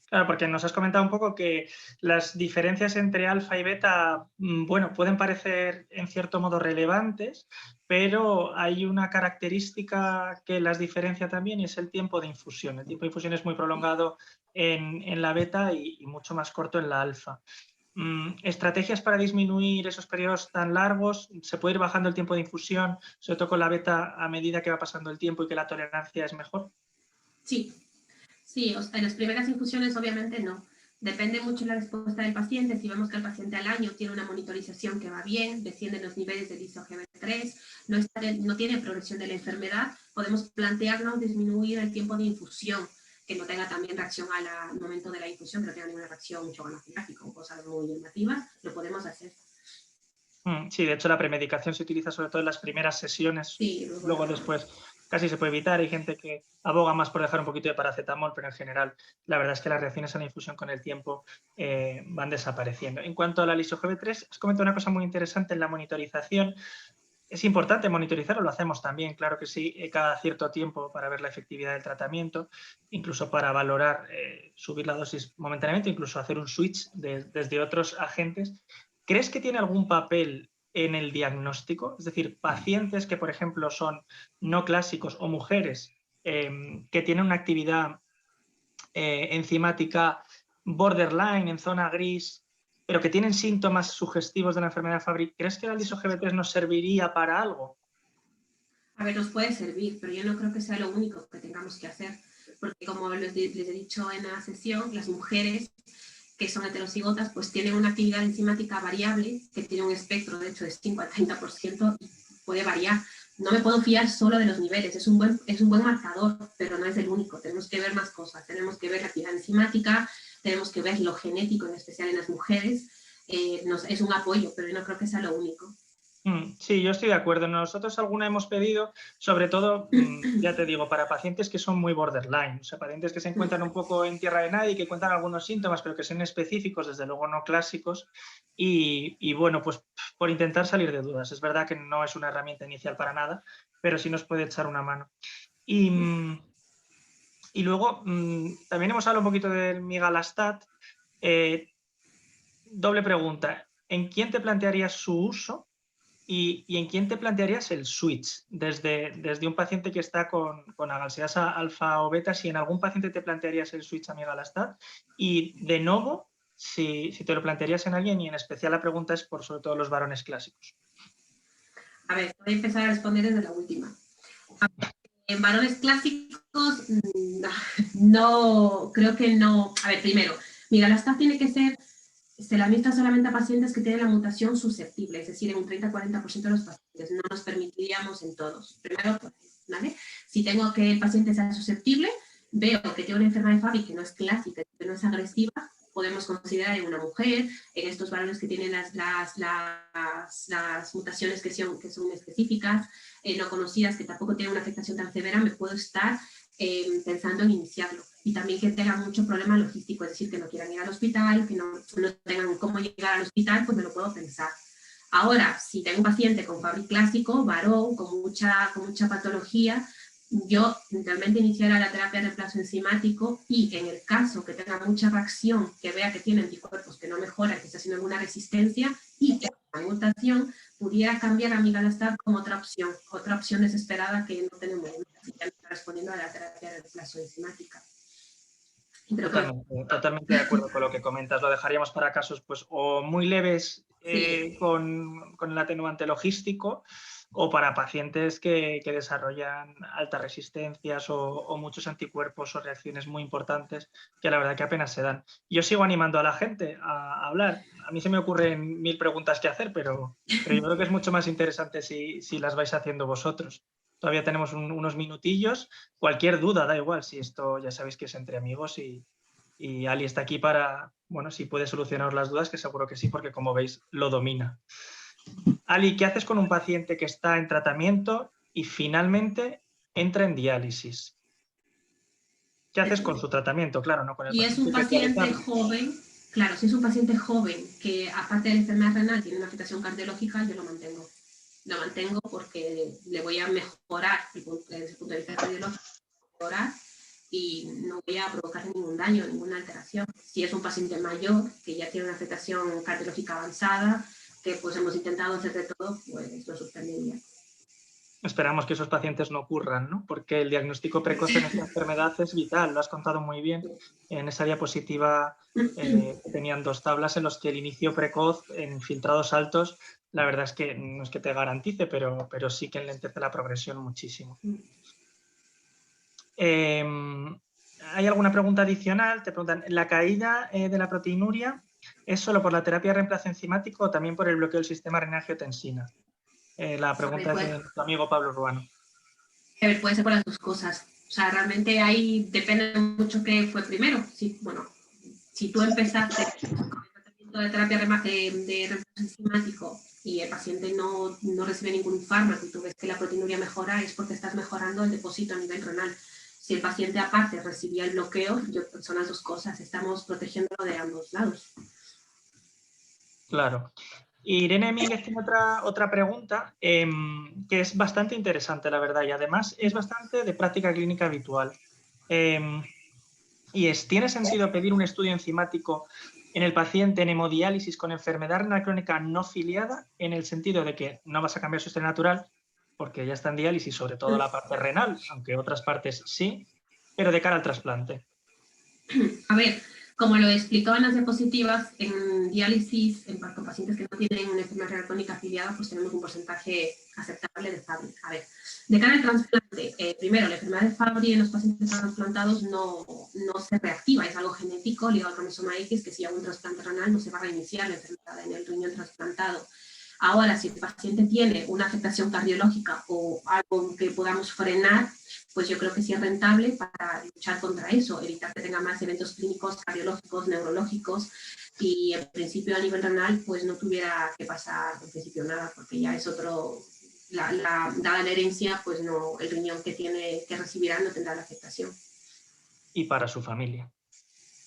Claro, porque nos has comentado un poco que las diferencias entre alfa y beta, bueno, pueden parecer en cierto modo relevantes, pero hay una característica que las diferencia también y es el tiempo de infusión. El tiempo de infusión es muy prolongado en la beta y mucho más corto en la alfa. ¿Estrategias para disminuir esos periodos tan largos? ¿Se puede ir bajando el tiempo de infusión, sobre todo con la beta, a medida que va pasando el tiempo y que la tolerancia es mejor? Sí. Sí, en las primeras infusiones obviamente no. Depende mucho de la respuesta del paciente. Si vemos que el paciente al año tiene una monitorización que va bien, descienden los niveles de ISO-GB3, no tiene progresión de la enfermedad, podemos plantearnos disminuir el tiempo de infusión, que no tenga también reacción al momento de la infusión, que no tenga ninguna reacción mucho anafiláctica o cosas muy llamativas, lo podemos hacer. Sí, de hecho la premedicación se utiliza sobre todo en las primeras sesiones, sí, luego después casi se puede evitar, hay gente que aboga más por dejar un poquito de paracetamol, pero en general la verdad es que las reacciones a la infusión con el tiempo van desapareciendo. En cuanto a la ISO-GB3, has comentado una cosa muy interesante en la monitorización. Es importante monitorizarlo, lo hacemos también, claro que sí, cada cierto tiempo para ver la efectividad del tratamiento, incluso para valorar subir la dosis momentáneamente, incluso hacer un switch desde otros agentes. ¿Crees que tiene algún papel en el diagnóstico? Es decir, pacientes que, por ejemplo, son no clásicos o mujeres que tienen una actividad enzimática borderline, en zona gris, pero que tienen síntomas sugestivos de la enfermedad de Fabry, ¿crees que la ISO-GB3 nos serviría para algo? A ver, nos puede servir, pero yo no creo que sea lo único que tengamos que hacer, porque como les he dicho en la sesión, las mujeres que son heterocigotas, pues tienen una actividad enzimática variable, que tiene un espectro, de hecho, de 5 al 30%, y puede variar. No me puedo fiar solo de los niveles, es un buen marcador, pero no es el único. Tenemos que ver más cosas, tenemos que ver la actividad enzimática, tenemos que ver lo genético, en especial en las mujeres. Es un apoyo, pero yo no creo que sea lo único. Sí, yo estoy de acuerdo. Nosotros alguna hemos pedido, sobre todo, ya te digo, para pacientes que son muy borderline, o sea, pacientes que se encuentran un poco en tierra de nadie y que cuentan algunos síntomas, pero que son específicos, desde luego no clásicos, y bueno, pues por intentar salir de dudas. Es verdad que no es una herramienta inicial para nada, pero sí nos puede echar una mano. Y luego, también hemos hablado un poquito del migalastat. Doble pregunta, ¿en quién te plantearías su uso? ¿Y en quién te plantearías el switch? Desde un paciente que está con agalsiasa alfa o beta, si en algún paciente te plantearías el switch a migalastat. Y de nuevo, si te lo plantearías en alguien, y en especial la pregunta es por sobre todo los varones clásicos. A ver, voy a empezar a responder desde la última. En varones clásicos, no, creo que no. A ver, primero, Mira, la STAF tiene que ser, se la administra solamente a pacientes que tienen la mutación susceptible, es decir, en un 30-40% de los pacientes. No nos permitiríamos en todos. Primero, ¿vale? Si tengo que el paciente sea susceptible, veo que tiene una enfermedad de Fabry que no es clásica, que no es agresiva, podemos considerar en una mujer, en estos varones que tienen las mutaciones que son específicas, no conocidas, que tampoco tienen una afectación tan severa, me puedo estar pensando en iniciarlo. Y también que tengan mucho problema logístico, es decir, que no quieran ir al hospital, que no tengan cómo llegar al hospital, pues me lo puedo pensar. Ahora, si tengo un paciente con Fabry clásico, varón, con mucha patología, yo realmente iniciara la terapia de reemplazo enzimático y en el caso que tenga mucha reacción, que vea que tiene anticuerpos que no mejoran, que está haciendo alguna resistencia y que hay mutación, pudiera cambiar a migalastat como otra opción desesperada que no tenemos, así que está respondiendo a la terapia de reemplazo enzimática. Totalmente de acuerdo con lo que comentas. Lo dejaríamos para casos pues, o muy leves sí. con el atenuante logístico, o para pacientes que desarrollan altas resistencias o muchos anticuerpos o reacciones muy importantes que la verdad que apenas se dan. Yo sigo animando a la gente a hablar. A mí se me ocurren 1000 preguntas que hacer, pero yo creo que es mucho más interesante si las vais haciendo vosotros. Todavía tenemos unos minutillos. Cualquier duda, da igual, si esto ya sabéis que es entre amigos y Ali está aquí para, bueno, si puede solucionar las dudas, que seguro que sí, porque como veis, lo domina. Ali, ¿qué haces con un paciente que está en tratamiento y finalmente entra en diálisis? ¿Qué haces con su tratamiento? Claro, no con el paciente. Y es un paciente joven, claro, si es un paciente joven que aparte de la enfermedad renal tiene una afectación cardiológica, yo lo mantengo. Lo mantengo porque le voy a mejorar desde el punto de vista cardiológico, y no voy a provocar ningún daño, ninguna alteración. Si es un paciente mayor que ya tiene una afectación cardiológica avanzada, que pues hemos intentado hacer de todo, pues lo suspendería. Esperamos que esos pacientes no ocurran, ¿no? Porque el diagnóstico precoz en esta enfermedad es vital, lo has contado muy bien. En esa diapositiva tenían 2 tablas en las que el inicio precoz en filtrados altos, la verdad es que no es que te garantice, pero sí que enlentece la progresión muchísimo. ¿Hay alguna pregunta adicional? Te preguntan, ¿la caída de la proteinuria es solo por la terapia de reemplazo enzimático o también por el bloqueo del sistema renina-angiotensina? La pregunta es de tu amigo Pablo Ruano. Puede ser por las 2 cosas. O sea, realmente ahí depende mucho qué fue primero. Si tú empezaste con el tratamiento de terapia de reemplazo enzimático y el paciente no recibe ningún fármaco y tú ves que la proteinuria mejora, es porque estás mejorando el depósito a nivel renal. Si el paciente aparte recibía el bloqueo, son las 2 cosas. Estamos protegiéndolo de ambos lados. Claro. Irene Mínguez tiene otra pregunta que es bastante interesante, la verdad, y además es bastante de práctica clínica habitual. Y es, ¿tiene sentido pedir un estudio enzimático en el paciente en hemodiálisis con enfermedad renal crónica no filiada, en el sentido de que no vas a cambiar su historia natural, porque ya está en diálisis, sobre todo la parte renal, aunque otras partes sí, pero de cara al trasplante? A ver, como lo explicaba en las diapositivas, en diálisis, con pacientes que no tienen una enfermedad renal crónica afiliada, pues tenemos un porcentaje aceptable de Fabry. A ver, de cara al trasplante, primero, la enfermedad de Fabry en los pacientes trasplantados no se reactiva, es algo genético ligado al cromosoma X, que si hago un trasplante renal no se va a reiniciar la enfermedad en el riñón trasplantado. Ahora, si el paciente tiene una afectación cardiológica o algo que podamos frenar, pues yo creo que sí es rentable para luchar contra eso, evitar que tenga más eventos clínicos cardiológicos, neurológicos, y en principio a nivel renal pues no tuviera que pasar en principio nada, porque ya es otro, dada la herencia, pues no, el riñón que tiene que recibirá no tendrá la afectación. Y para su familia.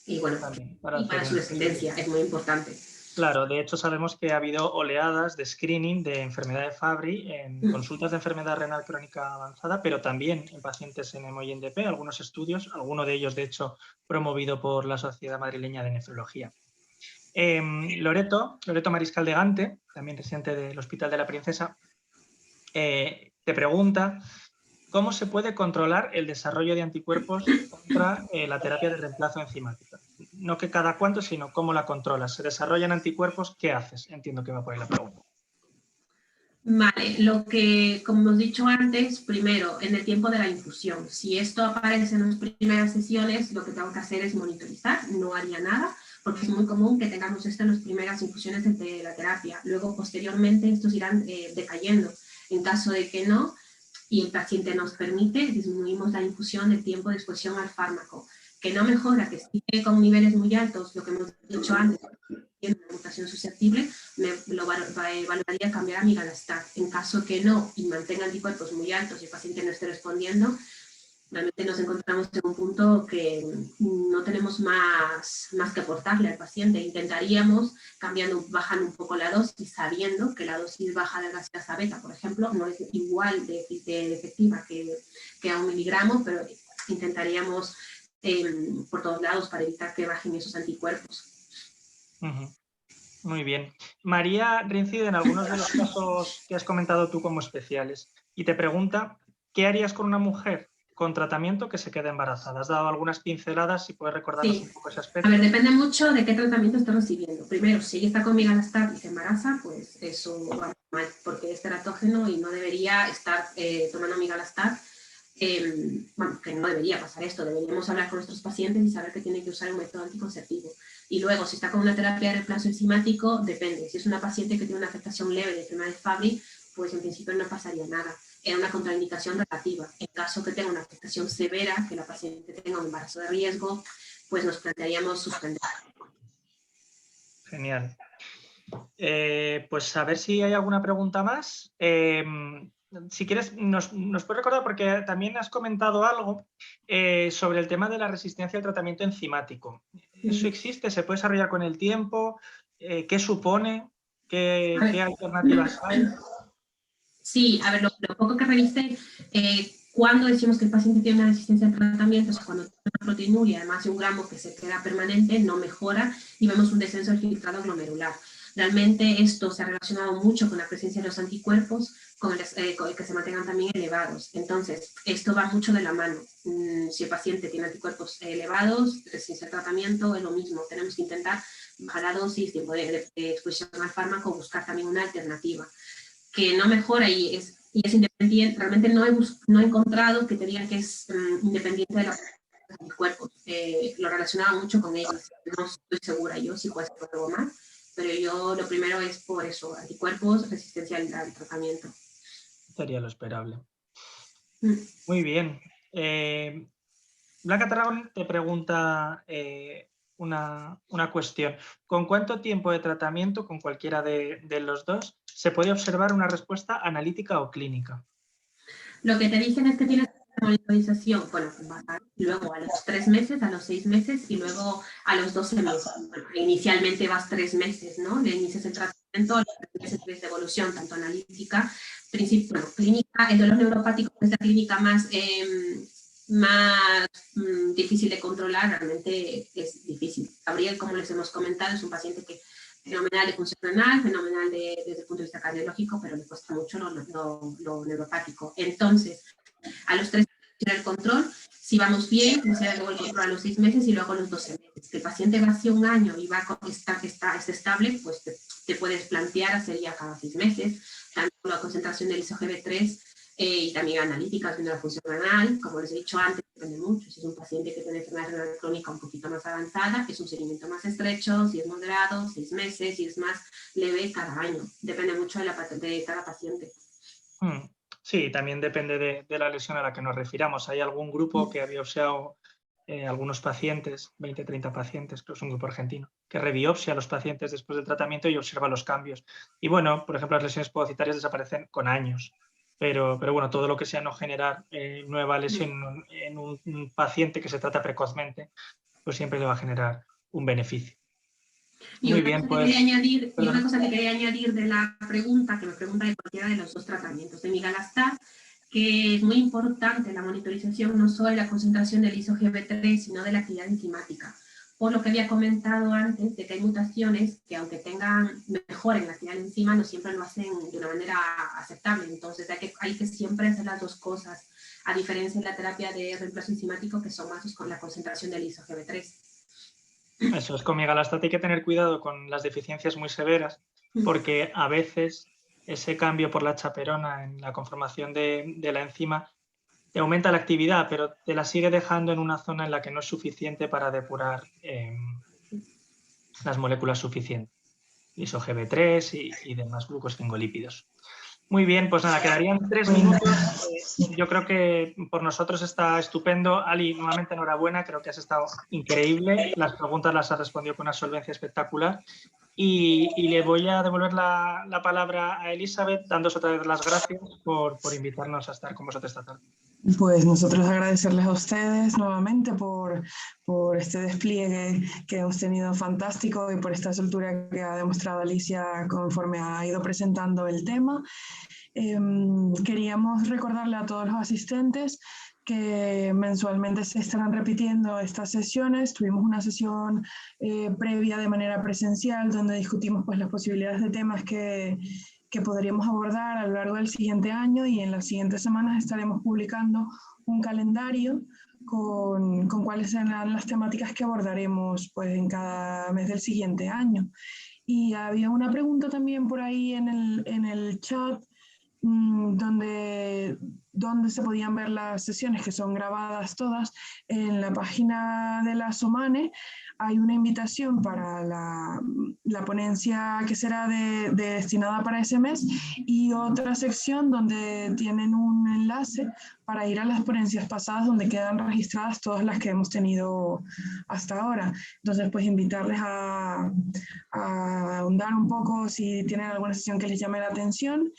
Y bueno, también, para su descendencia, es muy importante. Claro, de hecho sabemos que ha habido oleadas de screening de enfermedad de Fabry en consultas de enfermedad renal crónica avanzada, pero también en pacientes en EMO y NDP, algunos estudios, alguno de ellos de hecho promovido por la Sociedad Madrileña de Nefrología. Loreto Mariscal de Gante, también residente del Hospital de la Princesa, te pregunta ¿cómo se puede controlar el desarrollo de anticuerpos contra la terapia de reemplazo enzimática? No que cada cuánto, sino cómo la controlas. ¿Se desarrollan anticuerpos? ¿Qué haces? Entiendo que va por ahí la pregunta. Vale, lo que, como hemos dicho antes, primero, en el tiempo de la infusión. Si esto aparece en las primeras sesiones, lo que tengo que hacer es monitorizar, no haría nada, porque es muy común que tengamos esto en las primeras infusiones de la terapia. Luego, posteriormente, estos irán decayendo. En caso de que no, y el paciente nos permite, disminuimos la infusión del tiempo de exposición al fármaco. Que no mejora, que sigue con niveles muy altos, lo que hemos dicho antes, una mutación susceptible, lo valoraría cambiar a migalastat. En caso que no y mantenga anticuerpos muy altos y el paciente no esté respondiendo, realmente nos encontramos en un punto que no tenemos más que aportarle al paciente. Intentaríamos bajando un poco la dosis, sabiendo que la dosis baja de gaseosa beta, por ejemplo, no es igual de efectiva que a 1 miligramo, pero intentaríamos por todos lados para evitar que bajen esos anticuerpos. Muy bien. María reincide en algunos de los casos que has comentado tú como especiales y te pregunta, ¿qué harías con una mujer con tratamiento que se queda embarazada? Has dado algunas pinceladas, si puedes recordarnos un poco ese aspecto. A ver, depende mucho de qué tratamiento está recibiendo. Primero, si ella está con migalastat y se embaraza, pues eso va mal, porque es teratógeno y no debería estar tomando migalastat. Bueno, que no debería pasar esto, deberíamos hablar con nuestros pacientes y saber que tienen que usar un método anticonceptivo. Y luego, si está con una terapia de reemplazo enzimático, depende. Si es una paciente que tiene una afectación leve de enfermedad de Fabry, pues en principio no pasaría nada. Era una contraindicación relativa. En caso que tenga una afectación severa, que la paciente tenga un embarazo de riesgo, pues nos plantearíamos suspender. Genial. Pues a ver si hay alguna pregunta más. Si quieres, nos puedes recordar, porque también has comentado algo sobre el tema de la resistencia al tratamiento enzimático. ¿Eso existe? ¿Se puede desarrollar con el tiempo? ¿Qué supone? ¿Qué alternativas hay? Sí, a ver, lo poco que revisé, cuando decimos que el paciente tiene una resistencia al tratamiento, es cuando tiene una proteinuria, además de 1 gramo que se queda permanente, no mejora y vemos un descenso del filtrado glomerular. Realmente esto se ha relacionado mucho con la presencia de los anticuerpos, con el que se mantengan también elevados. Entonces, esto va mucho de la mano. Si el paciente tiene anticuerpos elevados, sin ser tratamiento, es lo mismo. Tenemos que intentar bajar la dosis, tiempo de exposición al fármaco, buscar también una alternativa. Que no mejora y es independiente. Realmente no he encontrado que te digan que es independiente de los anticuerpos. Lo relacionaba mucho con ellos. No estoy segura yo si puede ser por algo más, pero yo lo primero es por eso, anticuerpos, resistencia al tratamiento. Sería lo esperable. Muy bien. Blanca Tarragón te pregunta una cuestión. ¿Con cuánto tiempo de tratamiento, con cualquiera de los dos, se puede observar una respuesta analítica o clínica? Lo que te dicen es que tienes monitorización, bueno, luego a los 3 meses, a los 6 meses y luego a los 12 meses. Bueno, inicialmente vas 3 meses, ¿no? Le inicias el tratamiento, a los 3 meses ves de evolución, tanto analítica, bueno, clínica, el dolor neuropático es la clínica más difícil de controlar, realmente es difícil. Gabriel, como les hemos comentado, es un paciente que fenomenal de función renal, fenomenal desde el punto de vista cardiológico, pero le cuesta mucho lo neuropático. Entonces, a los 3 meses el control, si vamos bien, iniciar luego el control a los 6 meses y luego a los 12 meses. Si el paciente va hacia 1 año y está estable, pues te puedes plantear hacer ya cada 6 meses, tanto la concentración del ISOGB3 y también analíticas de la función renal. Como les he dicho antes, depende mucho. Si es un paciente que tiene enfermedad renal crónica un poquito más avanzada, es un seguimiento más estrecho, si es moderado, 6 meses, si es más leve, cada año. Depende mucho de cada paciente. Sí, también depende de la lesión a la que nos refiramos. Hay algún grupo que ha biopsiado algunos pacientes, 20, 30 pacientes, creo que es un grupo argentino, que rebiopsia a los pacientes después del tratamiento y observa los cambios. Y bueno, por ejemplo, las lesiones podocitarias desaparecen con años. Pero bueno, todo lo que sea no generar nueva lesión en un paciente que se trata precozmente, pues siempre le va a generar un beneficio. Muy bien, pues... Y una cosa que quería añadir de la pregunta, que me pregunta de cualquiera de los 2 tratamientos de migalastat, que es muy importante la monitorización no solo de la concentración del ISOGB3, sino de la actividad enzimática. Por lo que había comentado antes, de que hay mutaciones que aunque mejoren la actividad de enzima, no siempre lo hacen de una manera aceptable. Entonces hay que siempre hacer las 2 cosas, a diferencia de la terapia de reemplazo enzimático, que son más con la concentración del ISOGB3. Eso es, con migalastat hay que tener cuidado con las deficiencias muy severas, porque a veces ese cambio por la chaperona en la conformación de la enzima te aumenta la actividad, pero te la sigue dejando en una zona en la que no es suficiente para depurar las moléculas suficientes, liso-Gb3 y demás glucosfingolípidos. Muy bien, pues nada, quedarían 3 minutos. Yo creo que por nosotros está estupendo. Ali, nuevamente enhorabuena, creo que has estado increíble. Las preguntas las has respondido con una solvencia espectacular. Y le voy a devolver la palabra a Elizabeth, dándos otra vez las gracias por invitarnos a estar con vosotros esta tarde. Pues nosotros agradecerles a ustedes nuevamente por este despliegue que hemos tenido fantástico y por esta soltura que ha demostrado Alicia conforme ha ido presentando el tema. Queríamos recordarle a todos los asistentes que mensualmente se estarán repitiendo estas sesiones. Tuvimos una sesión previa de manera presencial donde discutimos pues, las posibilidades de temas que podríamos abordar a lo largo del siguiente año, y en las siguientes semanas estaremos publicando un calendario con cuáles serán las temáticas que abordaremos pues, en cada mes del siguiente año. Y había una pregunta también por ahí en el chat donde se podían ver las sesiones, que son grabadas todas. En la página de la SOMANE hay una invitación para la ponencia que será destinada para ese mes, y otra sección donde tienen un enlace para ir a las ponencias pasadas donde quedan registradas todas las que hemos tenido hasta ahora. Entonces, pues invitarles a ahondar un poco si tienen alguna sesión que les llame la atención,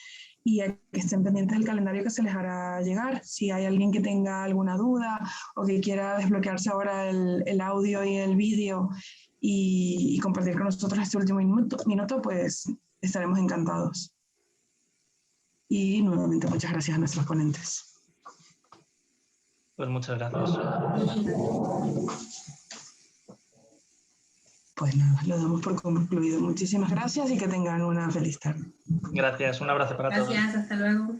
y a que estén pendientes del calendario que se les hará llegar. Si hay alguien que tenga alguna duda o que quiera desbloquearse ahora el audio y el vídeo y compartir con nosotros este último minuto, pues estaremos encantados. Y nuevamente muchas gracias a nuestros ponentes. Pues muchas gracias. Pues nada, lo damos por concluido. Muchísimas gracias y que tengan una feliz tarde. Gracias, un abrazo para todos. Gracias, hasta luego.